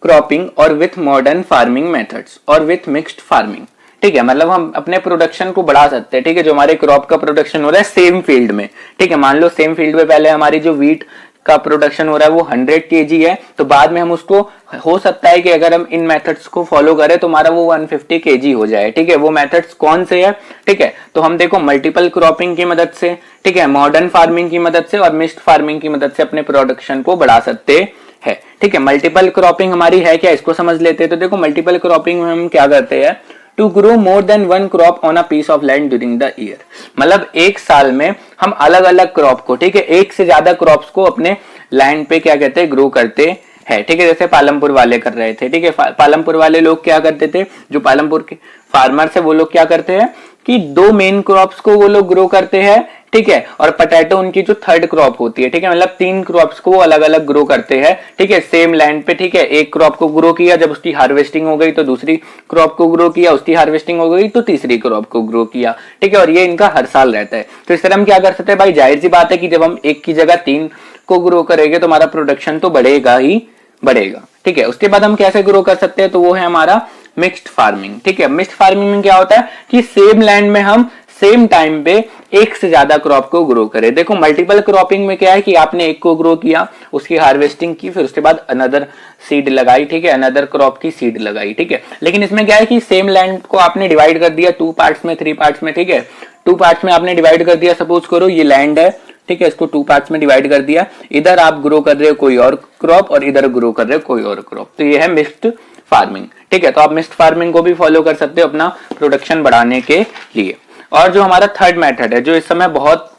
cropping और विथ मॉडर्न फार्मिंग मेथड्स और विथ मिक्स्ड फार्मिंग, ठीक है। मतलब हम अपने प्रोडक्शन को बढ़ा सकते हैं, ठीक है। जो हमारे क्रॉप का प्रोडक्शन हो रहा है सेम फील्ड में, ठीक है, मान लो सेम फील्ड में पहले हमारी जो वीट का प्रोडक्शन हो रहा है वो 100 केजी है, तो बाद में हम उसको, हो सकता है कि अगर हम इन मेथड्स को फॉलो करें तो हमारा वो 150 केजी हो जाए, ठीक है। वो मेथड्स कौन से है, ठीक है, तो हम देखो मल्टीपल क्रॉपिंग की मदद से, ठीक है, मॉडर्न फार्मिंग की मदद से और मिक्स्ड फार्मिंग की मदद से अपने प्रोडक्शन को बढ़ा सकते है, ठीक है। मल्टीपल क्रॉपिंग हमारी है क्या, इसको समझ लेते हैं। तो देखो मल्टीपल क्रॉपिंग में हम क्या करते हैं, to grow more than one crop on a piece of land during the year, मतलब एक साल में हम अलग अलग क्रॉप को, ठीक है, एक से ज्यादा क्रॉप्स को अपने लैंड पे क्या कहते हैं, ग्रो करते हैं, ठीक है। जैसे पालमपुर वाले कर रहे थे, ठीक है। पालमपुर वाले लोग क्या करते थे, जो पालमपुर के फार्मर्स है वो लोग क्या करते हैं कि 2 मेन क्रॉप्स को वो लोग ग्रो करते हैं, ठीक है, और पोटैटो उनकी जो थर्ड क्रॉप होती है, ठीक है, मतलब 3 क्रॉप्स को वो अलग अलग ग्रो करते हैं, ठीक है, सेम लैंड पे, ठीक है। एक क्रॉप को ग्रो किया, जब उसकी हार्वेस्टिंग हो गई तो दूसरी क्रॉप को ग्रो किया, उसकी हार्वेस्टिंग हो गई तो तीसरी क्रॉप को ग्रो किया, ठीक है, और ये इनका हर साल रहता है। तो इस तरह हम क्या कर सकते हैं भाई, जाहिर सी बात है कि जब हम एक की जगह 3 को ग्रो करेंगे तो हमारा प्रोडक्शन तो बढ़ेगा ही बढ़ेगा, ठीक है। उसके बाद हम कैसे ग्रो कर सकते हैं, तो वो है हमारा मिक्स्ड फार्मिंग, ठीक है। मिक्स्ड फार्मिंग में क्या होता है कि सेम लैंड में हम सेम टाइम पे एक से ज्यादा क्रॉप को ग्रो करें। देखो मल्टीपल क्रॉपिंग में क्या है कि आपने एक को ग्रो किया, उसकी हार्वेस्टिंग की, फिर उसके बाद अनदर सीड लगाई, ठीक है, अनदर क्रॉप की सीड लगाई, ठीक है। लेकिन इसमें क्या है कि सेम लैंड को आपने डिवाइड कर दिया 2 पार्ट्स में, 3 पार्ट्स में, ठीक है। 2 पार्ट्स में आपने डिवाइड कर दिया, सपोज करो ये लैंड है, ठीक है, इसको 2 पार्ट्स में डिवाइड कर दिया, इधर आप ग्रो कर रहे हो कोई और क्रॉप और इधर ग्रो कर रहे हो कोई और क्रॉप, तो ये है मिक्स्ड फार्मिंग, ठीक है। तो आप मिक्स्ड फार्मिंग को भी फॉलो कर सकते हो अपना प्रोडक्शन बढ़ाने के लिए। और जो हमारा थर्ड मेथड है, जो इस समय बहुत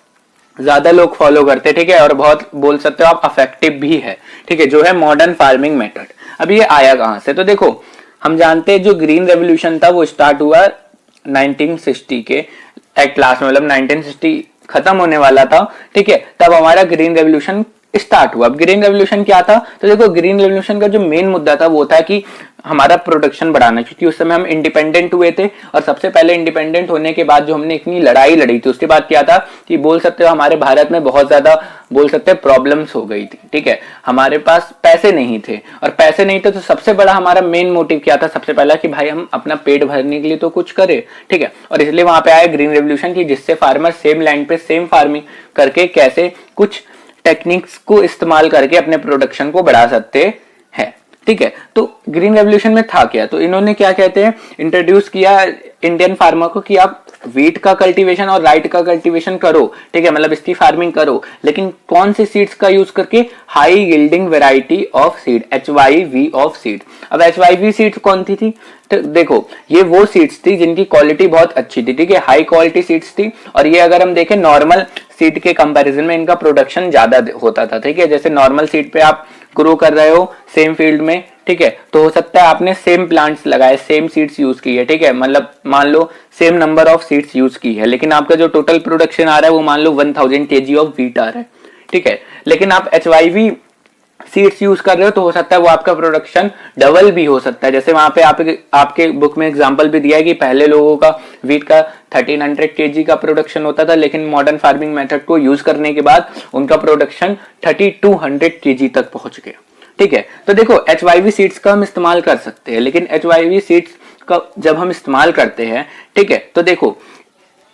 ज्यादा लोग फॉलो करते हैं, ठीक है, और बहुत बोल सकते हो आप इफेक्टिव भी है, ठीक है, जो है मॉडर्न फार्मिंग मेथड। अब ये आया कहां से, तो देखो हम जानते हैं जो ग्रीन रेवोल्यूशन था वो स्टार्ट हुआ 1960 के एट लास्ट में, मतलब 1960 खत्म होने वाला था, ठीक है, तब हमारा ग्रीन रेवोल्यूशन स्टार्ट हुआ। अब ग्रीन रेवोल्यूशन क्या था, तो देखो ग्रीन रेवोल्यूशन का जो मेन मुद्दा था वो था कि हमारा प्रोडक्शन बढ़ाना, क्योंकि उस समय हम इंडिपेंडेंट हुए थे, और सबसे पहले इंडिपेंडेंट होने के बाद जो हमने इतनी लड़ाई लड़ी थी उसके बाद क्या था कि बोल सकते हो हमारे भारत में बहुत ज्यादा बोल सकते हैं प्रॉब्लम्स हो गई थी, ठीक है। हमारे पास पैसे नहीं थे, और पैसे नहीं थे तो सबसे बड़ा हमारा मेन मोटिव क्या था, सबसे पहला कि भाई हम अपना पेट भरने के लिए तो कुछ करें, ठीक है, और इसलिए वहां पे आया ग्रीन रेवोल्यूशन की, जिससे फार्मर सेम लैंड पे सेम फार्मिंग करके कैसे कुछ टेक्निक्स को इस्तेमाल करके अपने प्रोडक्शन को बढ़ा सकते हैं, ठीक है। तो ग्रीन रेवोल्यूशन में था क्या, तो इन्होंने क्या कहते हैं इंट्रोड्यूस किया इंडियन फार्मर को कि आप वीट का कल्टीवेशन और राइट का कल्टीवेशन करो, ठीक है, मतलब इसकी फार्मिंग करो, लेकिन कौन से सीड्स का यूज करके, high yielding variety of seed, HYV of seed. अब HYV सीड्स कौन थी, तो देखो ये वो सीड्स थी जिनकी क्वालिटी बहुत अच्छी थी, ठीक है, हाई क्वालिटी सीड्स थी, और ये अगर हम देखें नॉर्मल सीड के कंपैरिजन में इनका प्रोडक्शन ज्यादा होता था, ठीक है। जैसे नॉर्मल सीड पे आप ग्रो कर रहे हो सेम फील्ड में, ठीक है, तो हो सकता है आपने सेम प्लांट्स लगाए, सेम सीड्स यूज की है, ठीक है, मतलब मान लो same number of seeds use की है, लेकिन आपका जो टोटल प्रोडक्शन आ रहा है वो मान लो 1000 kg ऑफ व्हीट आ रहा है, ठीक है, लेकिन आप HYV सीड्स यूज कर रहे हो तो हो सकता है वो आपका प्रोडक्शन डबल भी हो सकता है। जैसे वहां पे आपके बुक में एग्जांपल भी दिया है कि पहले लोगों का व्हीट का 1300 kg का प्रोडक्शन होता था, लेकिन मॉडर्न फार्मिंग मेथड को यूज करने के बाद उनका प्रोडक्शन 3200 kg तक पहुंच गया, ठीक है। तो देखो HYV सीड्स का हम इस्तेमाल कर सकते हैं, लेकिन HYV सीड्स का जब हम इस्तेमाल करते हैं, ठीक है, तो देखो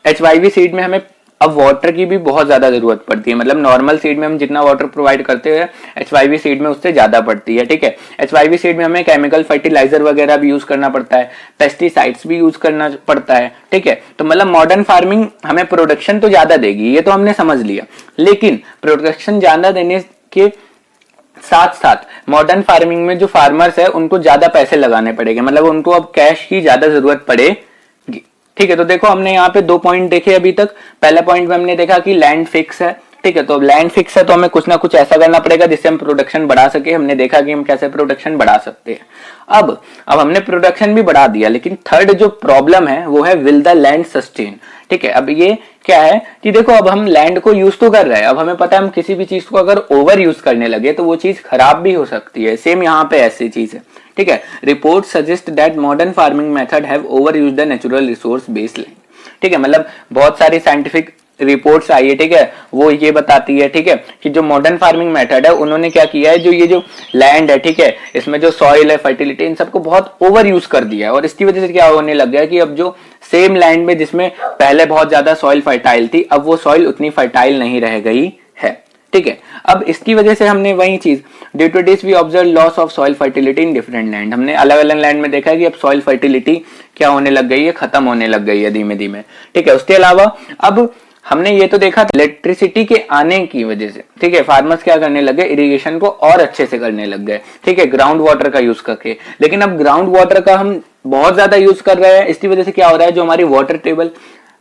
HYV सीड में हमें अब वाटर की भी बहुत ज्यादा जरूरत पड़ती है, मतलब नॉर्मल सीड में हम जितना वाटर प्रोवाइड करते हैं HYV सीड में उससे ज्यादा पड़ती है, ठीक है। HYV सीड में हमें केमिकल फर्टिलाइजर वगैरह भी यूज करना पड़ता है, पेस्टिसाइड्स भी यूज करना पड़ता है, ठीक है। तो मतलब मॉडर्न फार्मिंग हमें प्रोडक्शन तो ज्यादा देगी, ये तो हमने समझ लिया, लेकिन प्रोडक्शन ज्यादा देने के साथ साथ मॉडर्न फार्मिंग में जो फार्मर्स है उनको ज्यादा पैसे लगाने पड़ेंगे, मतलब उनको अब कैश की ज्यादा जरूरत पड़ेगी, ठीक है। तो देखो हमने यहाँ पे 2 पॉइंट देखे अभी तक। पहला पॉइंट में हमने देखा कि लैंड फिक्स है, ठीक है। तो लैंड फिक्स है तो हमें कुछ ना कुछ ऐसा करना पड़ेगा जिससे हम प्रोडक्शन बढ़ा सके। हमने देखा कि हम कैसे प्रोडक्शन बढ़ा सकते हैं। अब हमने प्रोडक्शन भी बढ़ा दिया, लेकिन थर्ड जो प्रॉब्लम है वो है विल द लैंड सस्टेन। ठीक है, अब ये क्या है कि देखो अब हम लैंड को यूज तो कर रहे हैं, अब हमें पता है हम किसी भी चीज को अगर ओवर यूज करने लगे तो वो चीज खराब भी हो सकती है। सेम यहाँ पे ऐसी चीज है। ठीक है, report suggest that modern farming method have over used the natural resource based land. ठीक है, मतलब बहुत सारी साइंटिफिक रिपोर्ट्स आई है। ठीक है, वो ये बताती है, ठीक है, कि जो मॉडर्न फार्मिंग मेथड है उन्होंने क्या किया है, जो ये जो लैंड है, ठीक है, इसमें जो सॉइल है, फर्टिलिटी, इन सबको बहुत ओवर यूज कर दिया है। और इसकी वजह से क्या होने लग गया है कि अब जो सेम लैंड में जिसमें पहले बहुत ज्यादा सॉइल फर्टाइल थी, अब वो सॉइल उतनी फर्टाइल नहीं रह गई है। ठीक है, अब इसकी वजह से हमने वही चीज, due to this we observe loss of soil fertility in different land. हमने अलग अलग लैंड में देखा है कि अब सॉइल फर्टिलिटी क्या होने लग गई है, खत्म होने लग गई है धीमे धीमे। ठीक है, उसके अलावा अब हमने ये तो देखा इलेक्ट्रिसिटी के आने की वजह से, ठीक है, फार्मर्स क्या करने लगे, इरिगेशन को और अच्छे से करने लग गए। ठीक है, ग्राउंड वाटर का यूज करके। लेकिन अब ग्राउंड वाटर का हम बहुत ज्यादा यूज कर रहे हैं, इसकी वजह से क्या हो रहा है, जो हमारी वाटर टेबल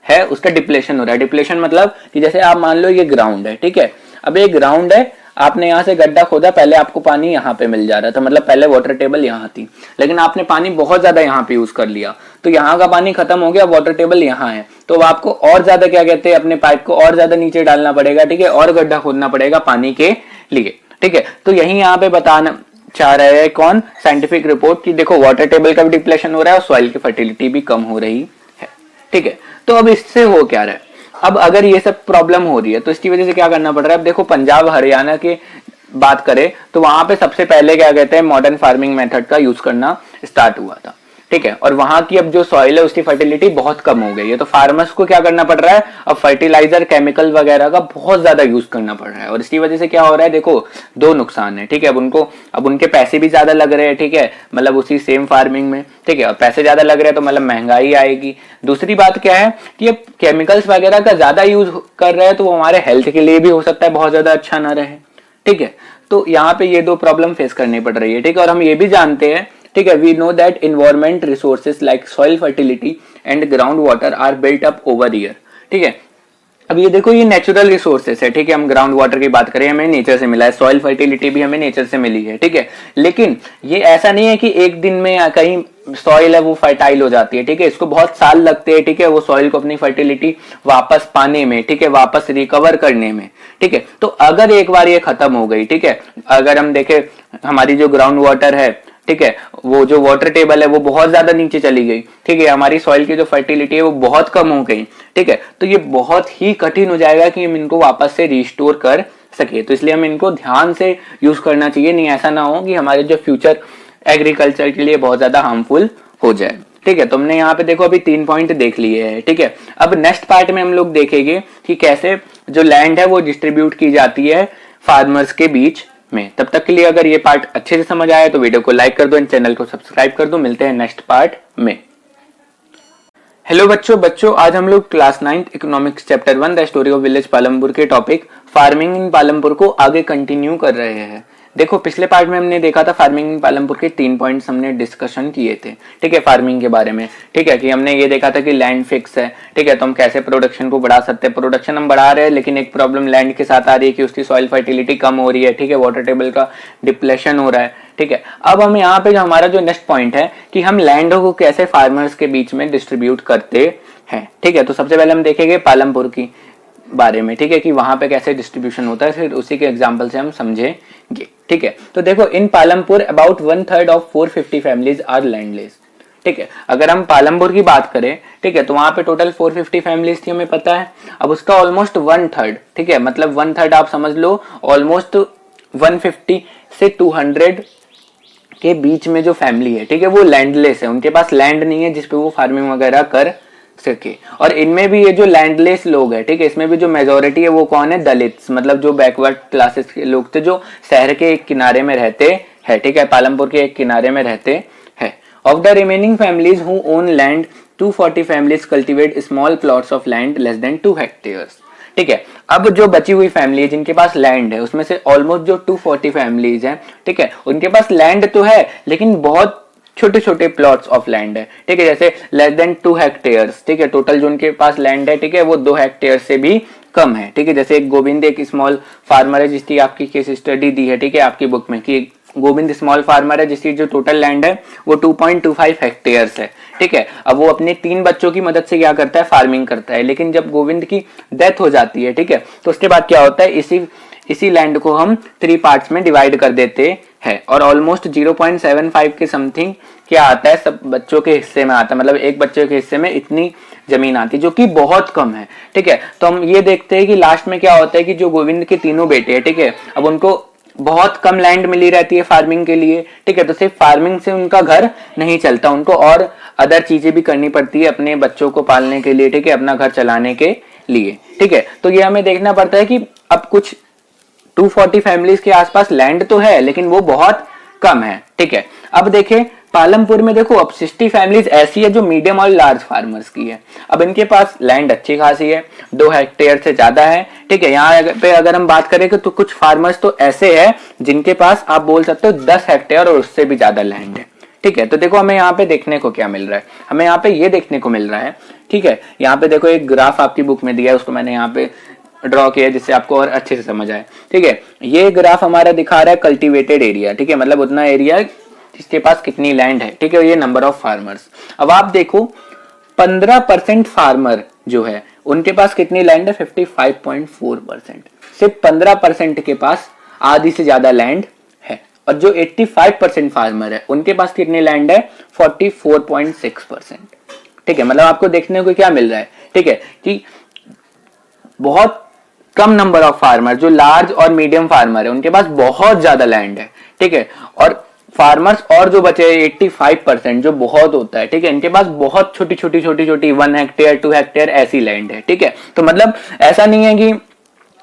है उसका डिप्लेशन हो रहा है। डिप्लेशन मतलब कि जैसे आप मान लो ये ग्राउंड है, ठीक है, अब ये ग्राउंड है, आपने यहाँ से गड्ढा खोदा, पहले आपको पानी यहाँ पे मिल जा रहा था, मतलब पहले वाटर टेबल यहाँ थी, लेकिन आपने पानी बहुत ज्यादा यहाँ पे यूज कर लिया, तो यहाँ का पानी खत्म हो गया, वाटर टेबल यहाँ है, तो आपको और ज्यादा क्या कहते हैं, अपने पाइप को और ज्यादा नीचे डालना पड़ेगा। ठीक है, और गड्ढा खोदना पड़ेगा पानी के लिए। ठीक है, तो यही यहाँ पे बताना चाह रहे हैं कौन, साइंटिफिक रिपोर्ट, की देखो वाटर टेबल का भी डिप्लेशन हो रहा है और सॉइल की फर्टिलिटी भी कम हो रही है। ठीक है, तो अब इससे हो क्या रहा है, अब अगर ये सब प्रॉब्लम हो रही है तो इसकी वजह से क्या करना पड़ रहा है। अब देखो पंजाब हरियाणा की बात करें तो वहां पे सबसे पहले क्या कहते हैं, मॉडर्न फार्मिंग मेथड का यूज करना स्टार्ट हुआ था। ठीक है, और वहां की अब जो सॉइल है उसकी फर्टिलिटी बहुत कम हो गई है, तो फार्मर्स को क्या करना पड़ रहा है, अब फर्टिलाइजर केमिकल वगैरह का बहुत ज्यादा यूज करना पड़ रहा है। और इसकी वजह से क्या हो रहा है, देखो दो नुकसान है। ठीक है, अब उनके पैसे भी ज्यादा लग रहे हैं। ठीक है, मतलब उसी सेम फार्मिंग में, ठीक है, और पैसे ज्यादा लग रहे हैं तो मतलब महंगाई आएगी। दूसरी बात क्या है कि अब केमिकल्स वगैरह का ज्यादा यूज कर रहे हैं तो वो हमारे हेल्थ के लिए भी हो सकता है बहुत ज्यादा अच्छा ना रहे। ठीक है, तो यहाँ पे ये दो प्रॉब्लम फेस करनी पड़ रही है। ठीक है, और हम ये भी जानते हैं, ठीक है, we know that environment resources like soil fertility and ground water are built up over year. ठीक है, अब ये देखो ये नेचुरल रिसोर्सेस है। ठीक है, हम ग्राउंड वाटर की बात करें, हमें नेचर से मिला है, सॉइल फर्टिलिटी भी हमें नेचर से मिली है। ठीक है, लेकिन ये ऐसा नहीं है कि एक दिन में कहीं सॉइल है वो फर्टाइल हो जाती है। ठीक है, इसको बहुत साल लगते हैं। ठीक है, वो सॉइल को अपनी फर्टिलिटी वापस पाने में, ठीक है, वापस रिकवर करने में। ठीक है, तो अगर एक बार ये खत्म हो गई, ठीक है, अगर हम देखें हमारी जो ग्राउंड वाटर है, ठीक है, वो जो वाटर टेबल है वो बहुत ज्यादा नीचे चली गई, ठीक है, हमारी सॉइल की जो फर्टिलिटी है वो बहुत कम हो गई। ठीक है, तो ये बहुत ही कठिन हो जाएगा कि हम इनको वापस से रिस्टोर कर सके। तो इसलिए हम इनको ध्यान से यूज करना चाहिए, नहीं ऐसा ना हो कि हमारे जो फ्यूचर एग्रीकल्चर के लिए बहुत ज्यादा हार्मफुल हो जाए। ठीक है, तुमने यहाँ पे देखो अभी 3 पॉइंट देख लिए हैं। ठीक है, अब नेक्स्ट पार्ट में हम लोग देखेंगे कि कैसे जो लैंड है वो डिस्ट्रीब्यूट की जाती है फार्मर्स के बीच में। तब तक के लिए अगर ये पार्ट अच्छे से समझ आया तो वीडियो को लाइक कर दो एंड चैनल को सब्सक्राइब कर दो। मिलते हैं नेक्स्ट पार्ट में। हेलो बच्चों आज हम लोग class 9 economics chapter 1 the story of village Palampur के टॉपिक फार्मिंग इन पालमपुर को आगे कंटिन्यू कर रहे हैं। देखो पिछले पार्ट में हमने देखा था फार्मिंग इन पालमपुर के 3 पॉइंट्स हमने डिस्कशन किए थे। ठीक है, फार्मिंग के बारे में। ठीक है, कि हमने ये देखा था कि लैंड फिक्स है। ठीक है, तो हम कैसे प्रोडक्शन को बढ़ा सकते हैं। प्रोडक्शन हम बढ़ा रहे हैं लेकिन एक प्रॉब्लम लैंड के साथ आ रही है कि उसकी सॉइल फर्टिलिटी कम हो रही है। ठीक है, वाटर टेबल का डिप्लेशन हो रहा है। ठीक है, अब हम यहाँ पे जो हमारा जो नेक्स्ट पॉइंट है कि हम लैंड को कैसे फार्मर्स के बीच में डिस्ट्रीब्यूट करते हैं। ठीक है, तो सबसे पहले हम देखेंगे पालमपुर की बारे में। ठीक है, कि वहां पे कैसे डिस्ट्रीब्यूशन होता है, फिर उसी के एग्जांपल से हम समझेंगे। ठीक है, तो देखो in Palampur about 1/3 of 450 families are landless. ठीक है, अगर हम पालमपुर की बात करें, ठीक है, तो वहां पे टोटल 450 फैमिलीज थी, हमें पता है। अब उसका ऑलमोस्ट 1/3, ठीक है, मतलब 1/3 आप समझ लो, ऑलमोस्ट 150 से 200 के बीच में जो फैमिली है, ठीक है, वो लैंडलेस है, उनके पास लैंड नहीं है जिसपे वो फार्मिंग वगैरह कर सके। और इनमें भी ये जो लैंडलेस लोग है, ठीक है, इसमें भी जो मेजोरिटी है वो कौन है, दलित्स, मतलब जो बैकवर्ड क्लासेस के लोग थे, जो शहर के एक किनारे में रहते हैं। ठीक है, पालमपुर के एक किनारे में रहते हैं। Of the remaining families who own land 240 families cultivate small plots of land less than 2 hectares. ठीक है, अब जो बची हुई फैमिली है जिनके पास लैंड है, उसमें से ऑलमोस्ट जो 240 फैमिलीज हैं, ठीक है, उनके पास लैंड तो है लेकिन बहुत छोटे छोटे प्लॉट्स ऑफ लैंड है। ठीक है, जैसे लेस देन 2 हेक्टेयर्स। ठीक है, टोटल जो उनके पास लैंड है, ठीक है, वो 2 हेक्टेयर से भी कम है, ठीक है। जैसे एक गोविंद एक स्मॉल फार्मर है जिसकी आपकी केस स्टडी दी है, ठीक है, आपकी बुक में कि गोविंद स्मॉल फार्मर है जिसकी जो टोटल लैंड है वो 2.25 हेक्टेयर्स है, ठीक है। अब वो अपने 3 बच्चों की मदद से क्या करता है, फार्मिंग करता है। लेकिन जब गोविंद की डेथ हो जाती है, ठीक है, तो उसके बाद क्या होता है, इसी लैंड को हम 3 पार्ट्स में डिवाइड कर देते हैं और ऑलमोस्ट 0.75 के समथिंग क्या आता है, सब बच्चों के हिस्से में आता है। मतलब एक बच्चे के हिस्से में इतनी जमीन आती है, जो कि बहुत कम है, ठीक है। तो हम ये देखते हैं कि लास्ट में क्या होता है कि जो गोविंद के तीनों बेटे हैं, ठीक है, अब उनको बहुत कम लैंड मिली रहती है फार्मिंग के लिए, ठीक है। तो सिर्फ फार्मिंग से उनका घर नहीं चलता, उनको और अदर चीजें भी करनी पड़ती है अपने बच्चों को पालने के लिए, ठीक है, अपना घर चलाने के लिए, ठीक है। तो ये हमें देखना पड़ता है कि अब कुछ 240 फैमिलीज के आसपास लैंड तो है लेकिन वो बहुत कम है, ठीक है। अब देखें पालमपुर में, देखो अब 60 फैमिलीज ऐसी है जो मीडियम और लार्ज फार्मर्स की है। अब इनके पास लैंड अच्छी खासी है, 2 हेक्टेयर से ज्यादा है, ठीक है। यहाँ पे अगर हम बात करें तो कुछ फार्मर्स तो ऐसे हैं जिनके पास आप बोल सकते हो 10 हेक्टेयर और उससे भी ज्यादा लैंड है, ठीक है। तो देखो हमें यहाँ पे देखने को क्या मिल रहा है, हमें यहाँ पे ये देखने को मिल रहा है, ठीक है। यहाँ पे देखो एक ग्राफ आपकी बुक में दिया है, उसको मैंने यहाँ पे ड्रॉ किया जिससे आपको और अच्छे से समझ आए, ठीक है। ये ग्राफ हमारा दिखा रहा है कल्टीवेटेड एरिया, ठीक है, मतलब उतना एरिया जिसके पास कितनी लैंड है, ठीक है, ये नंबर ऑफ फार्मर्स। अब आप देखो 15% फार्मर जो है उनके पास कितनी लैंड है, 55.4%। सिर्फ 15% के पास आधी से ज्यादा लैंड है और जो 85% फार्मर है उनके पास कितनी लैंड है, 44.6%, ठीक है। मतलब आपको देखने को क्या मिल रहा है, ठीक है, कि बहुत कम नंबर ऑफ फार्मर जो लार्ज और मीडियम फार्मर है उनके पास बहुत ज्यादा लैंड है, ठीक है। और फार्मर्स और जो बचे 85% जो बहुत होता है, ठीक है, इनके पास बहुत छोटी 1 हेक्टेयर 2 हेक्टेयर ऐसी लैंड है, ठीक है। तो मतलब ऐसा नहीं है कि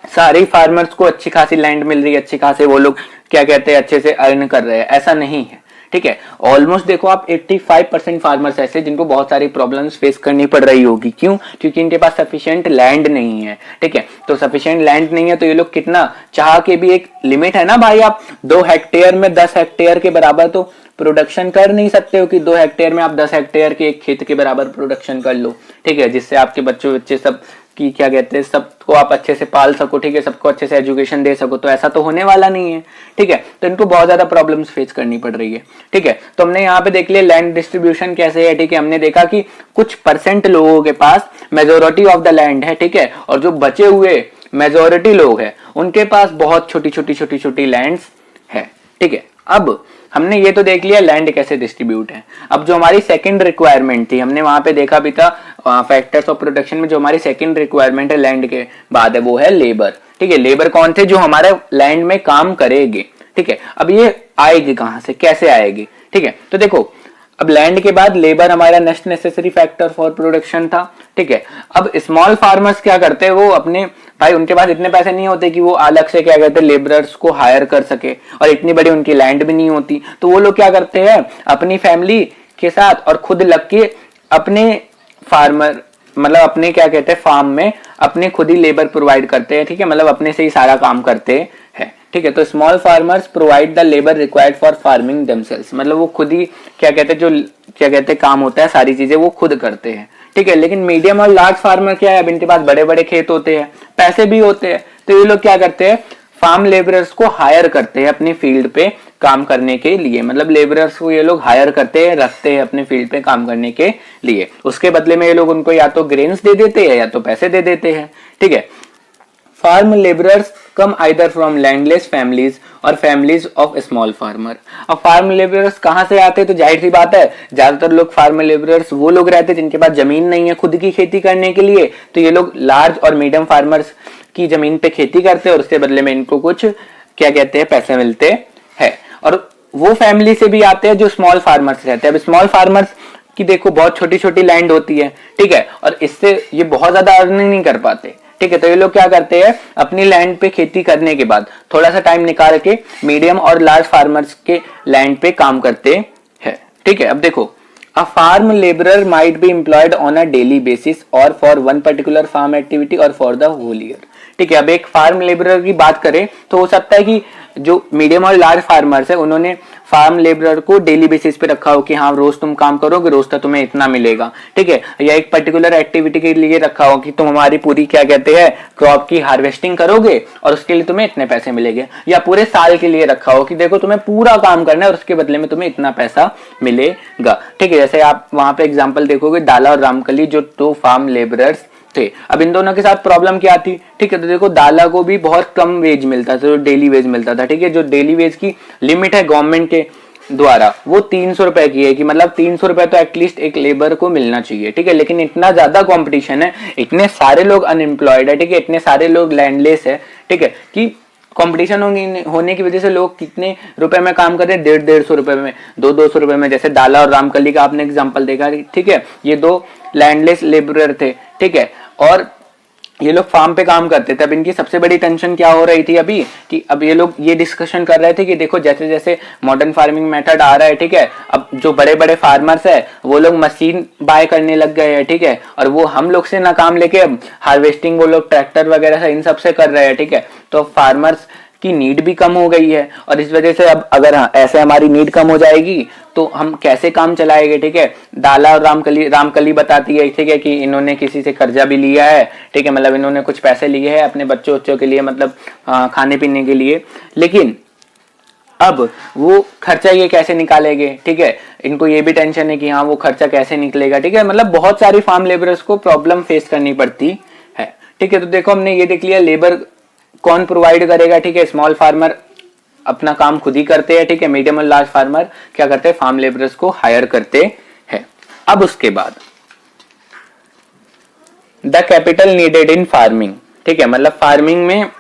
सारे फार्मर्स को अच्छी खासी लैंड मिल रही है, अच्छी खासी वो लोग क्या कहते हैं अच्छे से अर्न कर रहे हैं, ऐसा नहीं है, ठीक है। ऑलमोस्ट देखो आप 85% फार्मर्स ऐसे जिनको बहुत सारी प्रॉब्लम्स फेस करनी पड़ रही होगी, क्यों, क्योंकि इनके पास सफिशिएंट लैंड नहीं है, ठीक है। तो सफिशिएंट लैंड नहीं है तो ये लोग कितना चाह के भी, एक लिमिट है ना भाई, आप 2 हेक्टेयर में 10 हेक्टेयर के बराबर तो प्रोडक्शन कर नहीं सकते हो कि 2 हेक्टेयर में आप 10 हेक्टेयर के एक खेत के बराबर प्रोडक्शन कर लो, ठीक है, जिससे आपके बच्चे सब की क्या कहते हैं सबको आप अच्छे से पाल सको, ठीक है, सबको अच्छे से एजुकेशन दे सको। तो ऐसा तो होने वाला नहीं है, ठीक है। तो इनको बहुत ज्यादा प्रॉब्लम्स फेस करनी पड़ रही है, ठीक है। तो हमने यहाँ पे देख लिया लैंड डिस्ट्रीब्यूशन कैसे है, ठीक है। हमने देखा कि कुछ परसेंट लोगों के पास मेजोरिटी ऑफ द लैंड है, ठीक है, और जो बचे हुए मेजोरिटी लोग हैं उनके पास बहुत छोटी लैंड्स है, ठीक है। अब हमने ये तो देख लिया लैंड कैसे डिस्ट्रीब्यूट है। अब जो हमारी सेकंड रिक्वायरमेंट थी, हमने वहां पे देखा भी था फैक्टर्स ऑफ प्रोडक्शन में, जो हमारी सेकंड रिक्वायरमेंट है लैंड के बाद है वो है लेबर, ठीक है। लेबर कौन थे, जो हमारे लैंड में काम करेंगे, ठीक है। अब ये आएगी कहां से, कैसे आएगी, ठीक है। तो देखो अब लैंड के बाद लेबर हमारा next necessary factor for production था, ठीक है। अब स्मॉल फार्मर्स क्या करते हैं, वो अपने भाई उनके पास इतने पैसे नहीं होते कि वो अलग से क्या कहते हैं लेबरर्स को हायर कर सके, और इतनी बड़ी उनकी लैंड भी नहीं होती, तो वो लोग क्या करते हैं अपनी फैमिली के साथ और खुद लग के अपने फार्मर मतलब अपने क्या कहते हैं फार्म में अपने खुद ही लेबर प्रोवाइड करते हैं, ठीक है, मतलब अपने से ही सारा काम करते हैं, ठीक है। तो small farmers provide the labour required for farming themselves, मतलब वो खुद ही क्या कहते हैं जो क्या कहते हैं काम होता है सारी चीजें वो खुद करते हैं, ठीक है। लेकिन मीडियम और लार्ज फार्मर क्या है, अब इनके पास बड़े बड़े खेत होते हैं, पैसे भी होते हैं, तो ये लोग क्या करते हैं फार्म लेबरर्स को हायर करते हैं अपनी फील्ड पे काम करने के लिए, मतलब लेबरर्स को ये लोग हायर करते हैं, रखते हैं अपने फील्ड पे काम करने के लिए। उसके बदले में ये लोग उनको या तो ग्रेन्स दे देते हैं या तो पैसे दे देते हैं, ठीक है। Farm labourers come either from landless families or families of small farmer. अब फार्म लेबरर्स कहां से आते हैं, तो जाहिर सी बात है ज्यादातर लोग फार्म लेबरर्स वो लोग रहते हैं जिनके पास जमीन नहीं है खुद की खेती करने के लिए, तो ये लोग लार्ज और मीडियम फार्मर्स की जमीन पे खेती करते हैं और उसके बदले में इनको कुछ क्या कहते हैं पैसे मिलते हैं। और वो फैमिली से भी आते हैं जो स्मॉल फार्मर्स रहते हैं। अब स्मॉल फार्मर्स की देखो बहुत छोटी लैंड होती है, ठीक है, और इससे ये बहुत ज्यादा अर्निंग नहीं कर पाते, ठीक है। तो ये लोग क्या करते हैं अपनी लैंड पे खेती करने के बाद थोड़ा सा टाइम निकाल के मीडियम और लार्ज फार्मर्स के लैंड पे काम करते हैं, ठीक है। अब देखो A farm laborer might be employed on a daily basis or for one particular farm activity or for the whole year, ठीक है। अब एक फार्म लेबरर की बात करें तो हो सकता है कि जो मीडियम और लार्ज फार्मर्स है उन्होंने फार्म लेबरर को डेली बेसिस पे रखा हो कि हाँ रोज तुम काम करोगे, रोज का तुम्हें इतना मिलेगा, ठीक है, या एक पर्टिकुलर एक्टिविटी के लिए रखा हो कि तुम हमारी पूरी क्या कहते हैं क्रॉप की हार्वेस्टिंग करोगे और उसके लिए तुम्हें इतने पैसे मिलेंगे, या पूरे साल के लिए रखा हो कि देखो तुम्हें पूरा काम करना है और उसके बदले में तुम्हें इतना पैसा मिलेगा, ठीक है। जैसे आप वहां पे एग्जांपल देखोगे दाला और रामकली जो 2 फार्म लेबरर्स थे। अब इन दोनों के साथ प्रॉब्लम क्या थी, ठीक है, तो देखो दाला को भी बहुत कम वेज मिलता था, जो डेली वेज मिलता था, ठीक है, जो डेली वेज की लिमिट है गवर्नमेंट के द्वारा वो 300 रुपए की है कि मतलब 300 रुपए तो एटलीस्ट एक लेबर को मिलना चाहिए, ठीक है। लेकिन इतना ज्यादा कंपटीशन है, इतने सारे लोग अनएम्प्लॉयड है, ठीक है, इतने सारे लोग लैंडलेस है, ठीक है, कि कंपटीशन होने की वजह से लोग कितने रुपए में काम कर रहे हैं, 150-150 रुपए में, 200-200 रुपए में। जैसे दाला और रामकली का आपने एग्जांपल देखा, ठीक है, ये 2 लैंडलेस लेबरर थे, ठीक है, और ये लोग फार्म पे काम करते थे। अब इनकी सबसे बड़ी टेंशन क्या हो रही थी अभी कि अब ये लोग ये डिस्कशन कर रहे थे कि देखो जैसे जैसे मॉडर्न फार्मिंग मेथड आ रहा है, ठीक है, अब जो बड़े बड़े फार्मर्स है वो लोग मशीन बाय करने लग गए हैं, ठीक है, और वो हम लोग से ना काम लेके अब हार्वेस्टिंग वो लोग ट्रैक्टर वगैरह से इन सब से कर रहे हैं, ठीक है, तो फार्मर्स की नीड भी कम हो गई है और इस वजह से अब अगर ऐसे हमारी नीड कम हो जाएगी तो हम कैसे काम चलाएंगे, ठीक है। दाला और रामकली बताती है, ठीक है, कि इन्होंने किसी से कर्जा भी लिया है, ठीक है, मतलब इन्होंने कुछ पैसे लिए हैं अपने बच्चों के लिए, मतलब खाने पीने के लिए, लेकिन अब वो खर्चा ये कैसे निकालेंगे, ठीक है, इनको ये भी टेंशन है कि हाँ वो खर्चा कैसे निकलेगा, ठीक है, मतलब बहुत सारी फार्म लेबरर्स को प्रॉब्लम फेस करनी पड़ती है, ठीक है। तो देखो हमने ये देख लिया लेबर कौन प्रोवाइड करेगा, ठीक है, स्मॉल फार्मर अपना काम खुद ही करते हैं, ठीक है, मीडियम और लार्ज फार्मर क्या करते हैं, फार्म लेबरर्स को हायर करते हैं। अब उसके बाद the capital needed in farming, ठीक है, मतलब फार्मिंग में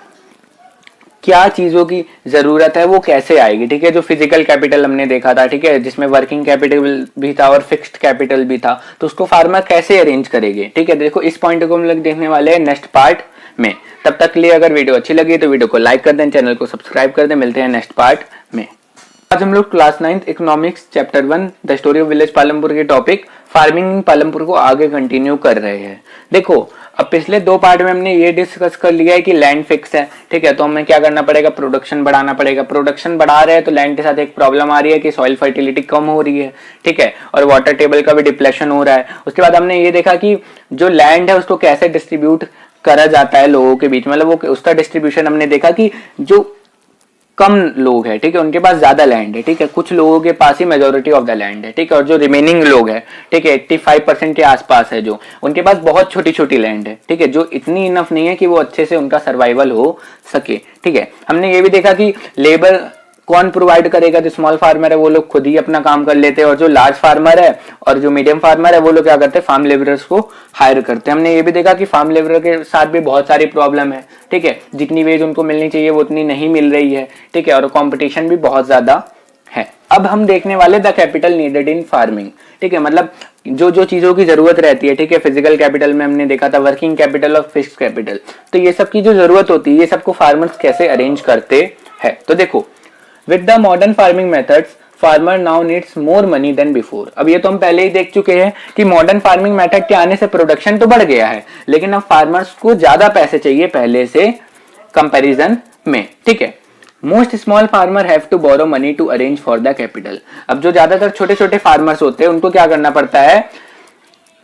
क्या चीजों की जरूरत है वो कैसे आएगी, ठीक है, जो फिजिकल कैपिटल हमने देखा था, ठीक है, जिसमें वर्किंग कैपिटल भी था और फिक्स्ड कैपिटल भी था, तो उसको फार्मर कैसे अरेंज करेंगे, ठीक है। देखो इस पॉइंट को हम लोग देखने वाले हैं नेक्स्ट पार्ट में। तब तक के लिए अगर वीडियो अच्छी लगी तो वीडियो को लाइक कर दें, चैनल को सब्सक्राइब कर दें। मिलते हैं नेक्स्ट पार्ट में। आज हम लोग class 9 economics chapter 1 the story of village Palampur के टॉपिक फार्मिंग इन पालमपुर को आगे कंटिन्यू कर रहे हैं। देखो अब पिछले 2 पार्ट में हमने ये डिस्कस कर लिया है कि लैंड फिक्स है, ठीक है, तो हमें क्या करना पड़ेगा, प्रोडक्शन बढ़ाना पड़ेगा। प्रोडक्शन बढ़ा रहे हैं तो लैंड के साथ एक प्रॉब्लम आ रही है कि सॉइल फर्टिलिटी कम हो रही है, ठीक है, और वाटर टेबल का भी डिप्लेशन हो रहा है। उसके बाद हमने ये देखा कि जो लैंड है उसको कैसे डिस्ट्रीब्यूट करा जाता है लोगों के बीच, मतलब वो उसका डिस्ट्रीब्यूशन हमने देखा कि जो कम लोग हैं, ठीक है, उनके पास ज्यादा लैंड है, ठीक है, कुछ लोगों के पास ही मेजोरिटी ऑफ द लैंड है, ठीक है, और जो रिमेनिंग लोग हैं, ठीक है, 85% के आसपास है जो उनके पास बहुत छोटी छोटी लैंड है, ठीक है, जो इतनी इनफ नहीं है कि वो अच्छे से उनका सर्वाइवल हो सके, ठीक है। हमने ये भी देखा कि लेबर कौन प्रोवाइड करेगा, जो स्मॉल फार्मर है वो लोग खुद ही अपना काम कर लेते हैं, और जो लार्ज फार्मर है और जो मीडियम फार्मर है वो लोग क्या करते हैं, फार्म लेबरर्स को हायर करते हैं। हमने ये भी देखा कि फार्म लेबरर के साथ भी बहुत सारी प्रॉब्लम है, ठीक है, जितनी वेज उनको मिलनी चाहिए वो उतनी नहीं मिल रही है, ठीक है, और कॉम्पिटिशन भी बहुत ज्यादा है। अब हम देखने वाले the capital needed in farming, ठीक है, मतलब जो जो चीजों की जरूरत रहती है, ठीक है, फिजिकल कैपिटल में हमने देखा था वर्किंग कैपिटल और फिक्स्ड कैपिटल, तो ये सब की जो जरूरत होती है ये सबको फार्मर्स कैसे अरेंज करते हैं। तो देखो With the modern farming methods, farmer now needs more money than before. अब ये तो हम पहले ही देख चुके हैं कि मॉडर्न फार्मिंग मेथड के आने से प्रोडक्शन तो बढ़ गया है, लेकिन अब फार्मर्स को ज्यादा पैसे चाहिए पहले से कंपैरिजन में, ठीक है। Most small farmer have to borrow money to arrange for the capital. अब जो ज्यादातर छोटे छोटे फार्मर्स होते हैं उनको क्या करना पड़ता है,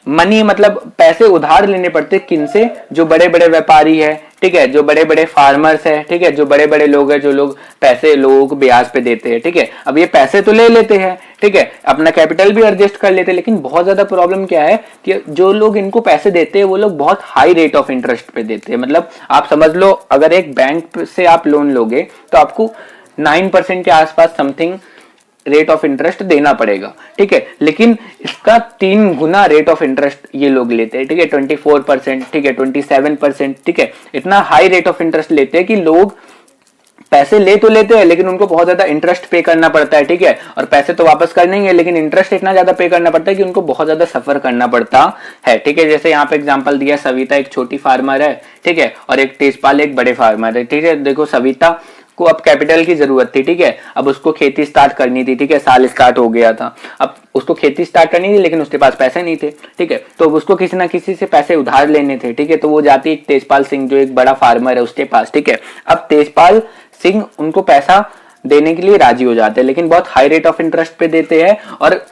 मनी मतलब पैसे उधार लेने पड़ते, किनसे, जो बड़े बड़े व्यापारी है, ठीक है, जो बड़े बड़े फार्मर्स है, ठीक है, जो बड़े बड़े लोग हैं, जो लोग पैसे लोगों को ब्याज पे देते हैं, ठीक है। अब ये पैसे तो ले लेते हैं, ठीक है, अपना कैपिटल भी एडजस्ट कर लेते हैं, लेकिन बहुत ज्यादा प्रॉब्लम क्या है कि जो लोग इनको पैसे देते हैं वो लोग बहुत हाई रेट ऑफ इंटरेस्ट पे देते हैं। मतलब आप समझ लो अगर एक बैंक से आप लोन लोगे तो आपको 9% के आसपास समथिंग रेट ऑफ इंटरेस्ट देना पड़ेगा, ठीक है, लेकिन इसका 3 गुना रेट ऑफ इंटरेस्ट ये लोग लेते हैं, ठीक है, 24%, ठीक है, 27%, ठीक है, इतना हाई रेट ऑफ इंटरेस्ट लेते हैं कि लोग पैसे ले तो लेते हैं लेकिन उनको बहुत ज्यादा इंटरेस्ट पे करना पड़ता है, ठीक है, और पैसे तो वापस करने ही है लेकिन इंटरेस्ट इतना ज्यादा पे करना पड़ता है कि उनको बहुत ज्यादा सफर करना पड़ता है, ठीक है। जैसे यहाँ पे एग्जांपल दिया, सविता एक छोटी फार्मर है, ठीक है, और एक तेजपाल एक बड़े फार्मर है, ठीक है। देखो सविता को अब कैपिटल की जरूरत थी, ठीक है, अब उसको खेती स्टार्ट करनी थी, ठीक है, साल स्टार्ट हो गया था, अब उसको खेती स्टार्ट करनी थी लेकिन उसके पास पैसे नहीं थे, ठीक है, तो उसको किसी ना किसी से पैसे उधार लेने थे, ठीक है, तो वो जाती तेजपाल सिंह जो एक बड़ा फार्मर है उसके पास, ठीक है। अब तेजपाल सिंह उनको पैसा देने के लिए राजी हो जाते हैं, लेकिन बहुत हाई रेट ऑफ इंटरेस्ट पे देते हैं। और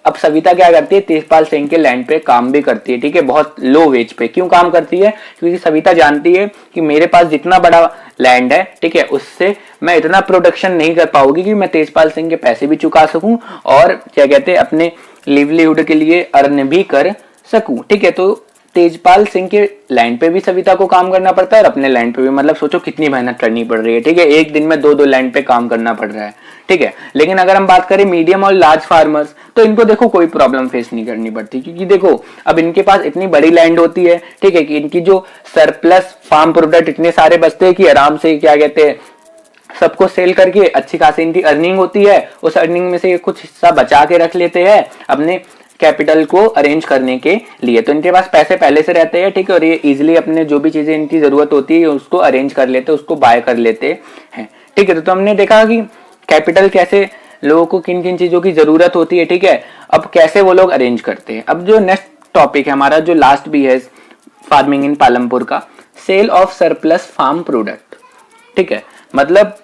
अब सविता क्या करती है, तेजपाल सिंह के लैंड पे काम भी करती है, ठीक है, बहुत लो वेज पे। क्यों काम करती है? क्योंकि सविता जानती है कि मेरे पास जितना बड़ा लैंड है, ठीक है, उससे मैं इतना प्रोडक्शन नहीं कर पाऊंगी कि मैं तेजपाल सिंह के पैसे भी चुका सकूं और क्या कहते हैं अपने लिवलीहुड के लिए अर्न भी कर सकूं, ठीक है। तो तेजपाल सिंह के लैंड पे भी सविता को काम करना पड़ता है और अपने लैंड पे भी, मतलब सोचो कितनी मेहनत करनी पड़ रही है, ठीक है, एक दिन में दो लैंड पे काम करना पड़ रहा है, ठीक है। लेकिन अगर हम बात करें मीडियम और लार्ज फार्मर्स, तो इनको देखो कोई प्रॉब्लम फेस नहीं करनी पड़ती, क्योंकि देखो अब इनके पास इतनी बड़ी लैंड होती है, ठीक है, कि इनकी जो सरप्लस फार्म प्रोडक्ट इतने सारे बचते हैं कि आराम से क्या कहते हैं सबको सेल करके अच्छी खासी इनकी अर्निंग होती है। उस अर्निंग में से कुछ हिस्सा बचा के रख लेते हैं अपने कैपिटल को अरेंज करने के लिए। तो इनके पास पैसे पहले से रहते हैं, ठीक है, और ये इजीली अपने जो भी चीजें इनकी जरूरत होती है उसको अरेंज कर लेते हैं, उसको बाय कर लेते हैं, ठीक है। तो हमने देखा कि कैपिटल कैसे लोगों को किन किन चीजों की जरूरत होती है, ठीक है, अब कैसे वो लोग अरेंज करते हैं। अब जो नेक्स्ट टॉपिक है हमारा, जो लास्ट भी है फार्मिंग इन पालमपुर का, sale of surplus farm product, ठीक है। मतलब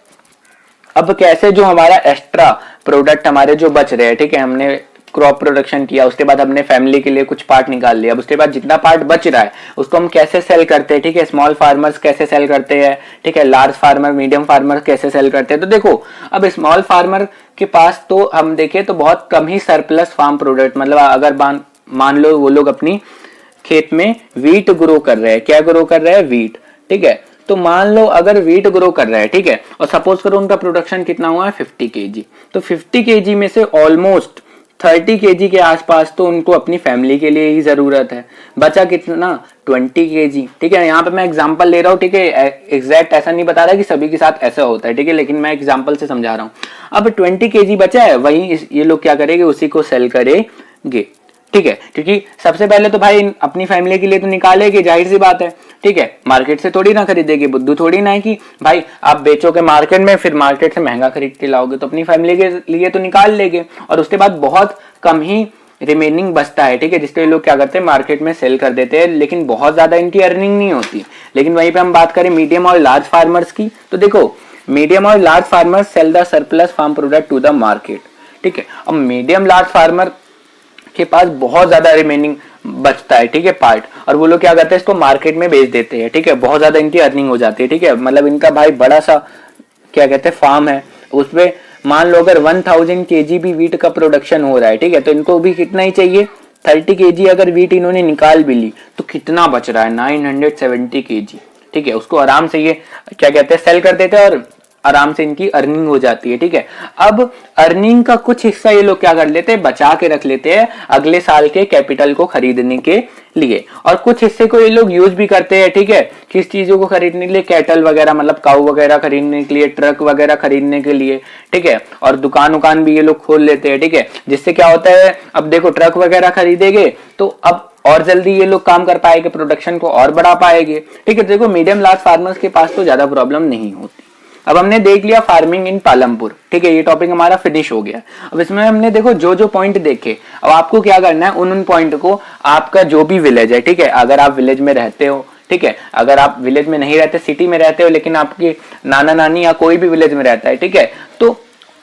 अब कैसे जो हमारा एक्स्ट्रा प्रोडक्ट हमारे जो बच रहे हैं, ठीक है, हमने क्रॉप प्रोडक्शन किया, उसके बाद हमने फैमिली के लिए कुछ पार्ट निकाल लिया, अब उसके बाद जितना पार्ट बच रहा है उसको हम कैसे सेल करते हैं, ठीक है। स्मॉल फार्मर्स कैसे सेल करते हैं, ठीक है, लार्ज फार्मर मीडियम फार्मर कैसे सेल करते हैं। तो देखो अब स्मॉल फार्मर के पास तो हम देखें तो बहुत कम ही सरप्लस फार्म प्रोडक्ट, मतलब अगर मान लो वो लोग अपनी खेत में वीट ग्रो कर रहे हैं, क्या ग्रो कर रहे हैं, वीट, ठीक है। तो मान लो अगर वीट ग्रो कर रहा है, ठीक है, और सपोज करो उनका प्रोडक्शन कितना हुआ है 50 केजी, तो 50 केजी में से ऑलमोस्ट 30 केजी के आसपास तो उनको अपनी फैमिली के लिए ही जरूरत है। बचा कितना, 20 केजी, ठीक है। यहाँ पे मैं एग्जांपल ले रहा हूँ, ठीक है, एग्जैक्ट ऐसा नहीं बता रहा कि सभी के साथ ऐसा होता है, ठीक है, लेकिन मैं एग्जांपल से समझा रहा हूँ। अब 20 केजी बचा है, वही ये लोग क्या करेंगे, उसी को सेल करेंगे, ठीक है, क्योंकि सबसे पहले तो भाई अपनी फैमिली के लिए तो निकालेंगे, जाहिर सी बात है, ठीक है, मार्केट से थोड़ी ना खरीदेंगे, बुद्धू थोड़ी ना है कि भाई आप बेचोगे मार्केट में, फिर मार्केट से महंगा खरीद के लाओगे, तो अपनी फैमिली के लिए तो निकाल लेंगे और उसके बाद बहुत कम ही रिमेनिंग बचता है, ठीक है, जिसके लोग क्या करते हैं मार्केट में सेल कर देते हैं, लेकिन बहुत ज्यादा इनकी अर्निंग नहीं होती। लेकिन वहीं पे हम बात करें मीडियम और लार्ज फार्मर्स की, तो देखो मीडियम और large farmers sell the surplus farm product to the market, ठीक है। अब मीडियम लार्ज फार्मर के पास बहुत ज्यादा रिमेनिंग बचता है, ठीक है, पार्ट, और वो लोग क्या करते हैं इसको मार्केट में बेच देते हैं, ठीक है, बहुत ज्यादा इनकी अर्निंग हो जाती है, ठीक है। मतलब इनका भाई बड़ा सा क्या कहते हैं फार्म है, उसपे मान लो अगर 1000 केजी भी वीट का प्रोडक्शन हो रहा है, ठीक है, तो इनको भी कितना ही चाहिए, 30 केजी अगर वीट इन्होंने निकाल भी ली तो कितना बच रहा है, 970 केजी, ठीक है। उसको आराम से ये क्या कहते हैं सेल कर देते हैं और आराम से इनकी अर्निंग हो जाती है, ठीक है। अब अर्निंग का कुछ हिस्सा ये लोग क्या कर लेते हैं, बचा के रख लेते हैं अगले साल के कैपिटल को खरीदने के लिए, और कुछ हिस्से को ये लोग यूज भी करते हैं, ठीक है, किस चीजों को खरीदने के लिए, कैटल वगैरह, मतलब काऊ वगैरह खरीदने के लिए, ट्रक वगैरह खरीदने के लिए, ठीक है, और दुकान भी ये लोग खोल लेते हैं, ठीक है। जिससे क्या होता है, अब देखो ट्रक वगैरह खरीदेंगे तो अब और जल्दी ये लोग काम कर पाएंगे, प्रोडक्शन को और बढ़ा पाएंगे, ठीक है। देखो मीडियम लार्ज फार्मर्स के पास तो ज्यादा प्रॉब्लम नहीं होती। अब हमने देख लिया फार्मिंग इन पालमपुर, ठीक है, ये टॉपिक हमारा फिनिश हो गया। अब इसमें हमने देखो जो पॉइंट देखे, अब आपको क्या करना है, उन पॉइंट को आपका जो भी विलेज है, ठीक है, अगर आप विलेज में रहते हो, ठीक है, अगर आप विलेज में नहीं रहते, सिटी में रहते हो, लेकिन आपके नाना नानी या कोई भी विलेज में रहता है, ठीक है, तो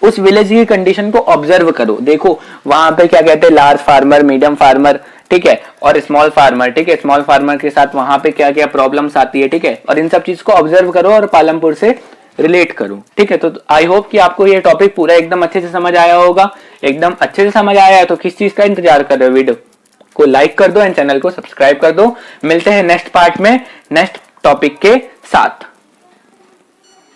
उस विलेज की कंडीशन को ऑब्जर्व करो, देखो वहां पे क्या कहते हैं, लार्ज फार्मर, मीडियम फार्मर, ठीक है, और स्मॉल फार्मर, ठीक है, स्मॉल फार्मर के साथ वहां पे क्या क्या प्रॉब्लम्स आती है, ठीक है, और इन सब चीज को ऑब्जर्व करो और पालमपुर से रिलेट करूं, ठीक है। तो आई होप कि आपको ये टॉपिक पूरा एकदम अच्छे से समझ आया होगा। एकदम अच्छे से समझ आया है तो किस चीज का इंतजार कर रहे हो, वीडियो को लाइक कर दो एंड चैनल को सब्सक्राइब कर दो। मिलते हैं नेक्स्ट पार्ट में नेक्स्ट टॉपिक के साथ।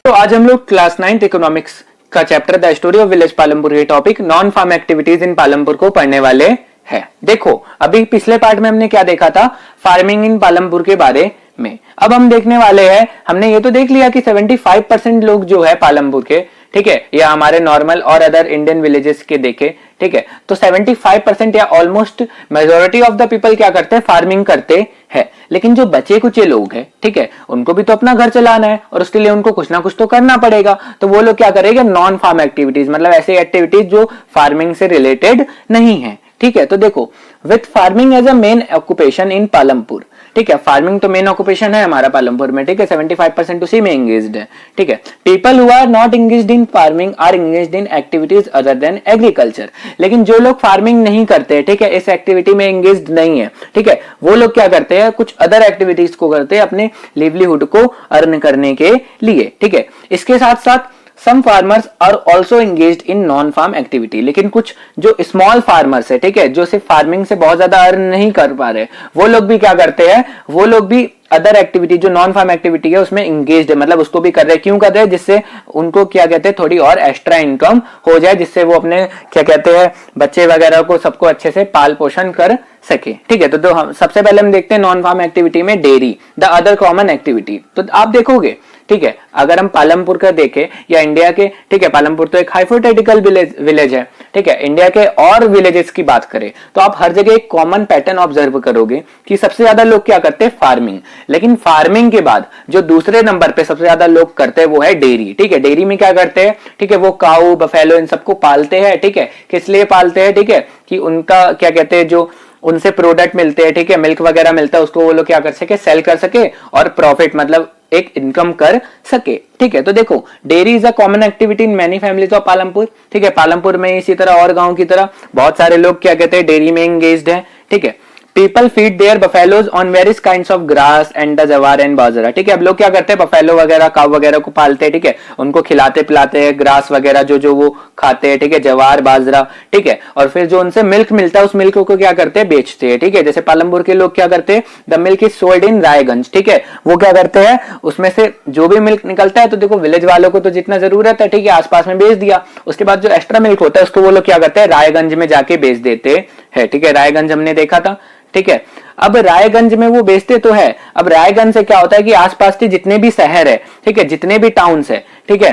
तो आज हम लोग क्लास 9th इकोनॉमिक्स का चैप्टर the story of village Palampur के topic non farm activities in Palampur को पढ़ने वाले हैं। देखो अभी पिछले पार्ट में हमने क्या देखा था, फार्मिंग इन पालमपुर के बारे में। अब हम देखने वाले हैं, हमने ये तो देख लिया कि 75% लोग जो है पालमपुर के, ठीक है, या हमारे नॉर्मल और अदर इंडियन विलेजेस के देखे, ठीक है, तो 75% या almost majority of the people क्या करते हैं, फार्मिंग करते हैं। लेकिन जो बचे कुचे लोग हैं, ठीक है, उनको भी तो अपना घर चलाना है और उसके लिए उनको कुछ ना कुछ तो करना पड़ेगा। तो वो लोग क्या करेंगे, नॉन फार्म एक्टिविटीज, मतलब ऐसे एक्टिविटीज जो फार्मिंग से रिलेटेड नहीं है, ठीक है। तो देखो with farming as a main occupation in Palampur, ठीक है, फार्मिंग तो मेन ऑक्यूपेशन है हमारा पालमपुर में, ठीक है, 75% उसी में एंगेज्ड है, ठीक है। People who are not engaged in farming are engaged in activities other than agriculture. लेकिन जो लोग फार्मिंग नहीं करते, ठीक है, इस एक्टिविटी में एंगेज्ड नहीं है, ठीक है, वो लोग क्या करते हैं, कुछ अदर एक्टिविटीज को करते हैं अपने लिवलीहुड को अर्न करने के लिए, ठीक है। इसके साथ साथ some farmers are also engaged in non farm activity. लेकिन कुछ जो स्मॉल फार्मर्स है, ठीक है, जो सिर्फ फार्मिंग से बहुत ज्यादा अर्न नहीं कर पा रहे, वो लोग भी क्या करते हैं, वो लोग भी अदर एक्टिविटी जो नॉन फार्म एक्टिविटी है उसमें इंगेज्ड है, मतलब उसको भी कर रहे हैं। क्यों कर रहे हैं, जिससे उनको क्या कहते हैं, थोड़ी और एक्स्ट्रा इनकम हो जाए, जिससे वो अपने क्या कहते हैं बच्चे वगैरह को सबको अच्छे से पाल पोषण कर सके, ठीक है। तो हम सबसे पहले हम देखते हैं नॉन फार्म एक्टिविटी में dairy, the other common activity. तो आप देखोगे, ठीक है, अगर हम पालमपुर का देखें या इंडिया के, ठीक है, पालमपुर तो एक हाइपोथेटिकल विलेज है, ठीक है, इंडिया के और विलेजेस की बात करें तो आप हर जगह एक कॉमन पैटर्न ऑब्जर्व करोगे कि सबसे ज्यादा लोग क्या करते हैं, फार्मिंग। लेकिन फार्मिंग के बाद जो दूसरे नंबर पे सबसे ज्यादा लोग करते हैं वो है डेयरी, ठीक है। डेयरी में क्या करते हैं, ठीक है, वो काऊ बफेलो इन सबको पालते हैं, ठीक है। किस लिए पालते हैं, ठीक है, कि उनका क्या कहते हैं जो उनसे प्रोडक्ट मिलते हैं, ठीक है, मिल्क वगैरह मिलता है, उसको वो लोग क्या कर सके, सेल कर सके और प्रॉफिट मतलब एक इनकम कर सके, ठीक है। तो देखो dairy is a common activity in many families of Palampur, ठीक है। पालमपुर में इसी तरह और गांव की तरह बहुत सारे लोग क्या कहते हैं डेयरी में एंगेज्ड है, ठीक है। People feed there buffaloes on various kinds of grass and the जवार एंड बाजरा, ठीक है। अब लोग क्या करते हैं, बफेलो वगैरह काव वगैरह को पालते हैं, ठीक है, उनको खिलाते पिलाते हैं, ग्रास वगैरह जो जो वो खाते हैं, ठीक है, जवार बाजरा, ठीक है। और फिर जो उनसे मिल्क मिलता है उस मिल्क को क्या करते हैं, बेचते हैं, ठीक है। जैसे पालमपुर के लोग क्या करते हैं, the milk is sold in Raiganj, ठीक है, वो क्या करते हैं उसमें से जो भी मिल्क निकलता है, तो देखो विलेज वालों को तो जितना जरूरत है, ठीक है, आसपास में बेच दिया, उसके बाद जो एक्स्ट्रा मिल्क होता है उसको वो लोग क्या करते हैं, रायगंज में जाके बेच देते हैं, ठीक है। रायगंज हमने देखा था, ठीक है। अब रायगंज में वो बेचते तो है, अब रायगंज से क्या होता है कि आसपास के जितने भी शहर है, ठीक है, जितने भी टाउन्स है, ठीक है,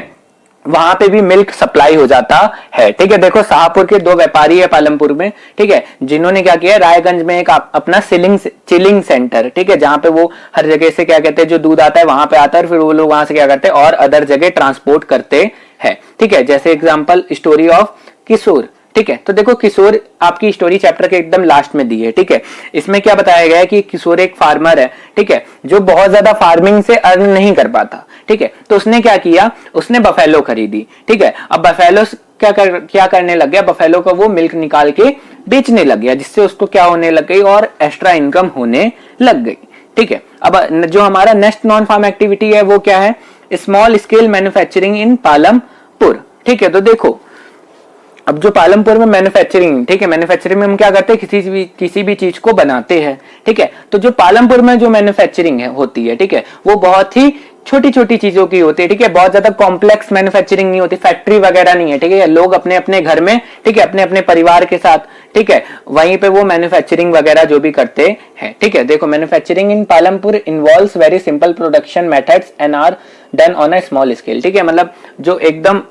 वहां पे भी मिल्क सप्लाई हो जाता है, ठीक है। देखो शाहपुर के दो व्यापारी है पालमपुर में, ठीक है, जिन्होंने क्या किया, रायगंज में एक अपना चिलिंग सेंटर, ठीक है, जहां पे वो हर जगह से क्या कहते हैं जो दूध आता है वहां पे आता है, फिर वो लोग वहां से क्या करते हैं और अदर जगह ट्रांसपोर्ट करते हैं, ठीक है। जैसे एग्जाम्पल स्टोरी ऑफ किशोर, ठीक है। तो देखो किशोर आपकी स्टोरी चैप्टर के एकदम लास्ट में दी है, ठीक है। इसमें क्या बताया गया है कि किशोर एक फार्मर है, ठीक है, जो बहुत ज्यादा फार्मिंग से अर्न नहीं कर पाता, ठीक है। तो उसने क्या किया, उसने बफेलो खरीदी, ठीक है। अब बफेलो क्या करने लग गया, बफेलो का वो मिल्क निकाल के बेचने लग गया, जिससे उसको क्या होने लग गई और एक्स्ट्रा इनकम होने लग गई, ठीक है। अब जो हमारा नेक्स्ट नॉन फार्म एक्टिविटी है वो क्या है, small scale manufacturing in Palampur, ठीक है। तो देखो अब जो पालमपुर में मैन्युफैक्चरिंग, ठीक है, मैन्युफैक्चरिंग में हम क्या करते हैं, किसी भी चीज को बनाते हैं, ठीक है। तो जो पालमपुर में जो मैन्युफैक्चरिंग है होती है, ठीक है, वो बहुत ही छोटी छोटी चीजों की होती है, ठीक है, बहुत ज्यादा कॉम्प्लेक्स मैन्युफैक्चरिंग नहीं होती, फैक्ट्री वगैरह नहीं है, ठीक है। लोग अपने अपने घर में, ठीक है, अपने अपने परिवार के साथ, ठीक है, वहीं पे वो मैन्युफैक्चरिंग वगैरह जो भी करते हैं, ठीक है। देखो manufacturing in Palampur involves very simple production methods and are done on a small scale, ठीक है, मतलब जो एकदम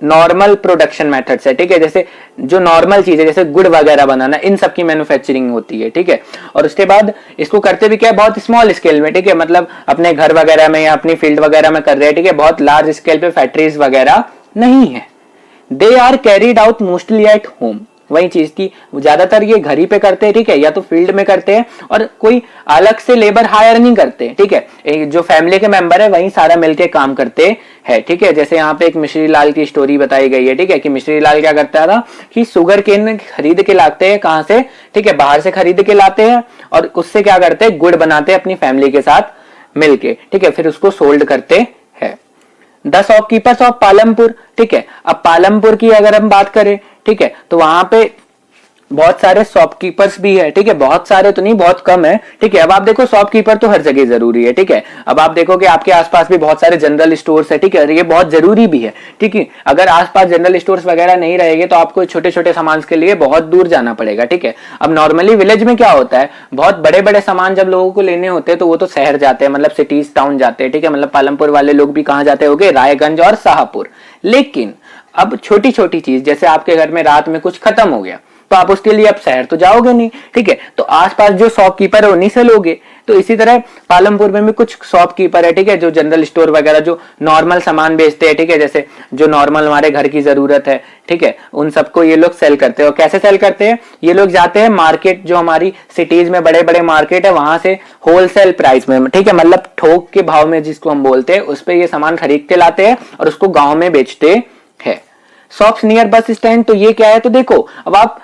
नॉर्मल प्रोडक्शन मेथड्स है, ठीक है, जैसे जो नॉर्मल चीज है जैसे गुड़ वगैरह बनाना, इन सब की मैन्युफैक्चरिंग होती है, ठीक है। और उसके बाद इसको करते भी क्या है, बहुत स्मॉल स्केल में, ठीक है, मतलब अपने घर वगैरह में या अपनी फील्ड वगैरह में कर रहे हैं, ठीक है, बहुत लार्ज स्केल पे फैक्ट्रीज वगैरह नहीं है। They are carried out mostly at home, वही चीज की ज्यादातर ये घर ही पे करते हैं, ठीक है, या तो फील्ड में करते हैं और कोई अलग से लेबर हायर नहीं करते, ठीक है। जो फैमिली के मेंबर है वही सारा मिलके काम करते हैं, ठीक है। जैसे यहाँ पे एक मिश्री लाल की स्टोरी बताई गई है, ठीक है, कि मिश्री लाल क्या करता था कि शुगर केन खरीद के लाते हैं, कहाँ से, ठीक है, बाहर से खरीद के लाते हैं और उससे क्या करते हैं, गुड़ बनाते हैं अपनी फैमिली के साथ मिलके, ठीक है, फिर उसको सोल्ड करते हैं। द शॉपकीपर्स ऑफ पालमपुर, ठीक है। अब पालमपुर की अगर हम बात करें, ठीक है, तो वहां पे बहुत सारे शॉपकीपर्स भी है, ठीक है, बहुत सारे तो नहीं, बहुत कम है, ठीक है। अब आप देखो शॉपकीपर तो हर जगह जरूरी है, ठीक है। अब आप देखो कि आपके आसपास भी बहुत सारे जनरल स्टोर्स है, ठीक है, ये बहुत जरूरी भी है, ठीक है। अगर आसपास जनरल स्टोर्स वगैरह नहीं रहेंगे तो आपको छोटे छोटे सामान के लिए बहुत दूर जाना पड़ेगा, ठीक है। अब नॉर्मली विलेज में क्या होता है, बहुत बड़े बड़े सामान जब लोगों को लेने होते हैं तो वो तो शहर जाते हैं, मतलब सिटीज टाउन जाते हैं, ठीक है, मतलब पालमपुर वाले लोग भी कहाँ जाते होंगे, रायगंज और शाहपुर। लेकिन अब छोटी छोटी चीज जैसे आपके घर में रात में कुछ खत्म हो गया, तो आप उसके लिए अब शहर तो जाओगे नहीं, ठीक है, तो आसपास जो शॉपकीपर है उन्हीं से लोगे। तो इसी तरह पालमपुर में भी कुछ शॉपकीपर है, ठीक है, जो जनरल स्टोर वगैरह जो नॉर्मल सामान बेचते हैं, ठीक है, जैसे जो नॉर्मल हमारे घर की जरूरत है, ठीक है, उन सबको ये लोग सेल करते हैं। और कैसे सेल करते हैं, ये लोग जाते हैं मार्केट, जो हमारी सिटीज में बड़े बड़े मार्केट है, वहां से होलसेल प्राइस में, ठीक है, मतलब थोक के भाव में जिसको हम बोलते हैं, उस पर ये सामान खरीद के लाते हैं और उसको गांव में बेचते हैं। शॉप्स नियर बस स्टैंड, तो ये क्या है, तो देखो अब आप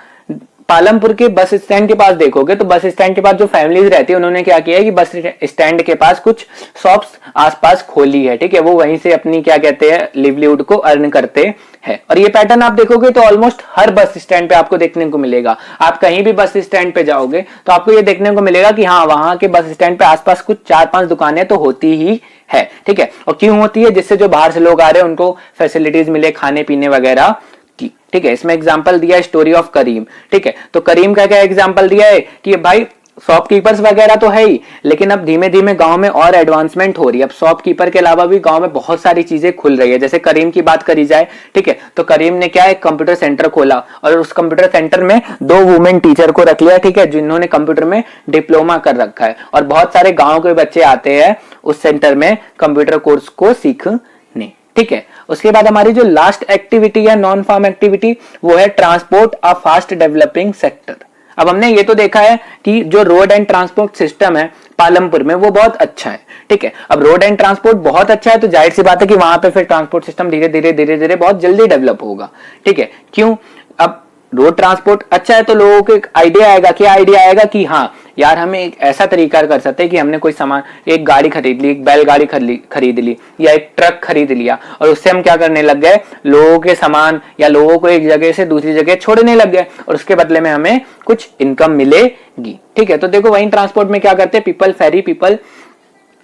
पालमपुर के बस स्टैंड के पास देखोगे तो बस स्टैंड के पास जो फैमिलीज रहती है उन्होंने क्या किया है कि बस स्टैंड के पास कुछ शॉप्स आसपास खोली है, ठीक है, वो वहीं से अपनी क्या कहते हैं लिवलीहुड को अर्न करते हैं। और ये पैटर्न आप देखोगे तो ऑलमोस्ट हर बस स्टैंड पे आपको देखने को मिलेगा। आप कहीं भी बस स्टैंड पे जाओगे तो आपको ये देखने को मिलेगा कि हाँ, वहां के बस स्टैंड पे आसपास कुछ 4-5 दुकानें तो होती ही है, ठीक है। और क्यों होती है, जिससे जो बाहर से लोग आ रहे हैं उनको फैसिलिटीज मिले खाने पीने वगैरह की, ठीक है। इसमें एग्जांपल दिया है स्टोरी ऑफ करीम, ठीक है, तो करीम का क्या एग्जांपल दिया है कि भाई शॉपकीपर्स वगैरह तो है ही, लेकिन अब धीमे धीमे गांव में और एडवांसमेंट हो रही है। अब शॉपकीपर के अलावा भी गांव में बहुत सारी चीजें खुल रही है। जैसे करीम की बात करी जाए, ठीक है, तो करीम ने क्या एक कंप्यूटर सेंटर खोला और उस कंप्यूटर सेंटर में 2 वुमेन टीचर को रख लिया, ठीक है, जिन्होंने कंप्यूटर में डिप्लोमा कर रखा है। और बहुत सारे गाँव के बच्चे आते हैं उस सेंटर में कंप्यूटर कोर्स को सीखने, ठीक है। उसके बाद हमारी जो लास्ट एक्टिविटी है नॉन फार्म एक्टिविटी, वो है transport a fast developing sector. अब हमने ये तो देखा है कि जो रोड एंड ट्रांसपोर्ट सिस्टम है पालमपुर में वो बहुत अच्छा है, ठीक है। अब रोड एंड ट्रांसपोर्ट बहुत अच्छा है तो जाहिर सी बात है कि वहां पे फिर ट्रांसपोर्ट सिस्टम धीरे धीरे बहुत जल्दी डेवलप होगा, ठीक है। क्यों, अब रोड ट्रांसपोर्ट अच्छा है तो लोगों को एक आइडिया आएगा, क्या आइडिया आएगा कि हाँ यार हमें एक ऐसा तरीका कर सकते हैं कि हमने कोई सामान, एक गाड़ी खरीद ली, एक बैलगाड़ी खरीद ली या एक ट्रक खरीद लिया और उससे हम क्या करने लग गए, लोगों के सामान या लोगों को एक जगह से दूसरी जगह छोड़ने लग गए और उसके बदले में हमें कुछ इनकम मिलेगी, ठीक है। तो देखो वहीं ट्रांसपोर्ट में क्या करते हैं, people ferry people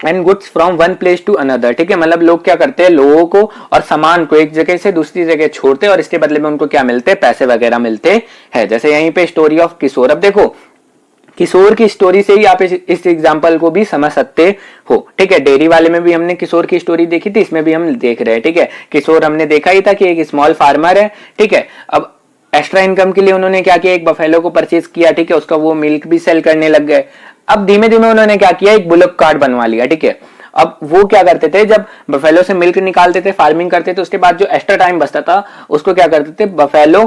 and goods from one place to another, ठीक है, मतलब लोग क्या करते हैं, लोगों को और सामान को एक जगह से दूसरी जगह छोड़ते हैं और इसके बदले में उनको क्या मिलते हैं, पैसे वगैरह मिलते हैं। जैसे यहीं पे स्टोरी ऑफ किशोर, अब देखो किशोर की स्टोरी से ही आप इस एग्जाम्पल को भी समझ सकते हो, ठीक है। डेयरी वाले में भी हमने किशोर की स्टोरी देखी थी, इसमें भी हम देख रहे हैं, ठीक है। किशोर हमने देखा ही था कि एक स्मॉल फार्मर है, ठीक है। अब एक्स्ट्रा इनकम के लिए उन्होंने क्या किया, एक बफेलो को परचेज किया, ठीक है, उसका वो मिल्क भी सेल करने लग गए। अब धीमे धीमे उन्होंने क्या किया, एक बुलक कार्ट बनवा लिया, ठीक है। अब वो क्या करते थे, जब बफेलो से मिल्क निकालते थे, फार्मिंग करते थे, उसके बाद जो एक्स्ट्रा टाइम बचता था उसको क्या करते थे, बफेलो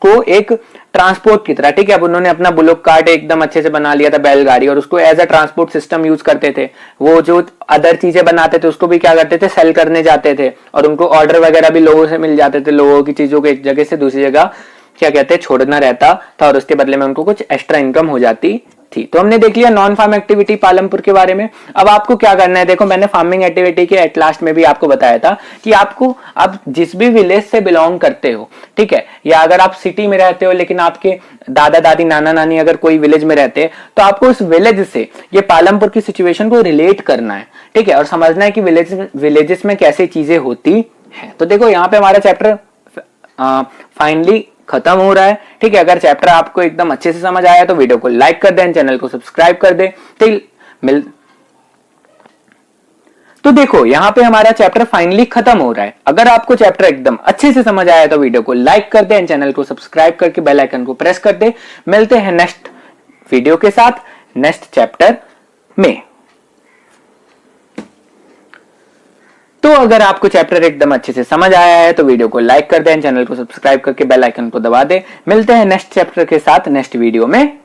को एक ट्रांसपोर्ट की तरह, ठीक है, अब उन्होंने अपना बुलक कार्ट एकदम अच्छे से बना लिया था, बैलगाड़ी, और उसको as a transport system use करते थे। वो जो अदर चीजें बनाते थे उसको भी क्या करते थे, सेल करने जाते थे और उनको ऑर्डर वगैरह भी लोगों से मिल जाते थे। लोगों की चीजों को एक जगह से दूसरी जगह क्या कहते हैं, छोड़ना रहता था और उसके बदले में उनको कुछ एक्स्ट्रा इनकम हो जाती थी। तो हमने देख लिया नॉन फार्म एक्टिविटी पालमपुर के बारे में। अब आपको क्या करना है, देखो मैंने फार्मिंग एक्टिविटी के एट लास्ट में भी आपको बताया था कि आपको, आप जिस भी विलेज से बिलोंग करते हो, ठीक है, या अगर आप सिटी में रहते हो लेकिन आपके दादा दादी नाना नानी अगर कोई विलेज में रहते हैं तो आपको उस विलेज से ये पालमपुर की सिचुएशन को रिलेट करना है, ठीक है, और समझना है कि विलेजेस में कैसे चीजें होती है। तो देखो यहाँ पे हमारा चैप्टर फाइनली खत्म हो रहा है, ठीक है। अगर चैप्टर आपको एकदम अच्छे से समझ आया तो वीडियो को लाइक कर दें, चैनल को सब्सक्राइब कर दें। तो देखो यहाँ पे हमारा चैप्टर फाइनली खत्म हो रहा है। अगर आपको चैप्टर एकदम अच्छे से समझ आया तो वीडियो को लाइक कर दें, चैनल को सब्सक्राइब करके बेल आइकन को प्रेस कर दें। मिलते हैं नेक्स्ट वीडियो के साथ नेक्स्ट चैप्टर में। तो अगर आपको चैप्टर एकदम अच्छे से समझ आया है तो वीडियो को लाइक कर दें, चैनल को सब्सक्राइब करके बेल आइकन को दबा दें। मिलते हैं नेक्स्ट चैप्टर के साथ नेक्स्ट वीडियो में।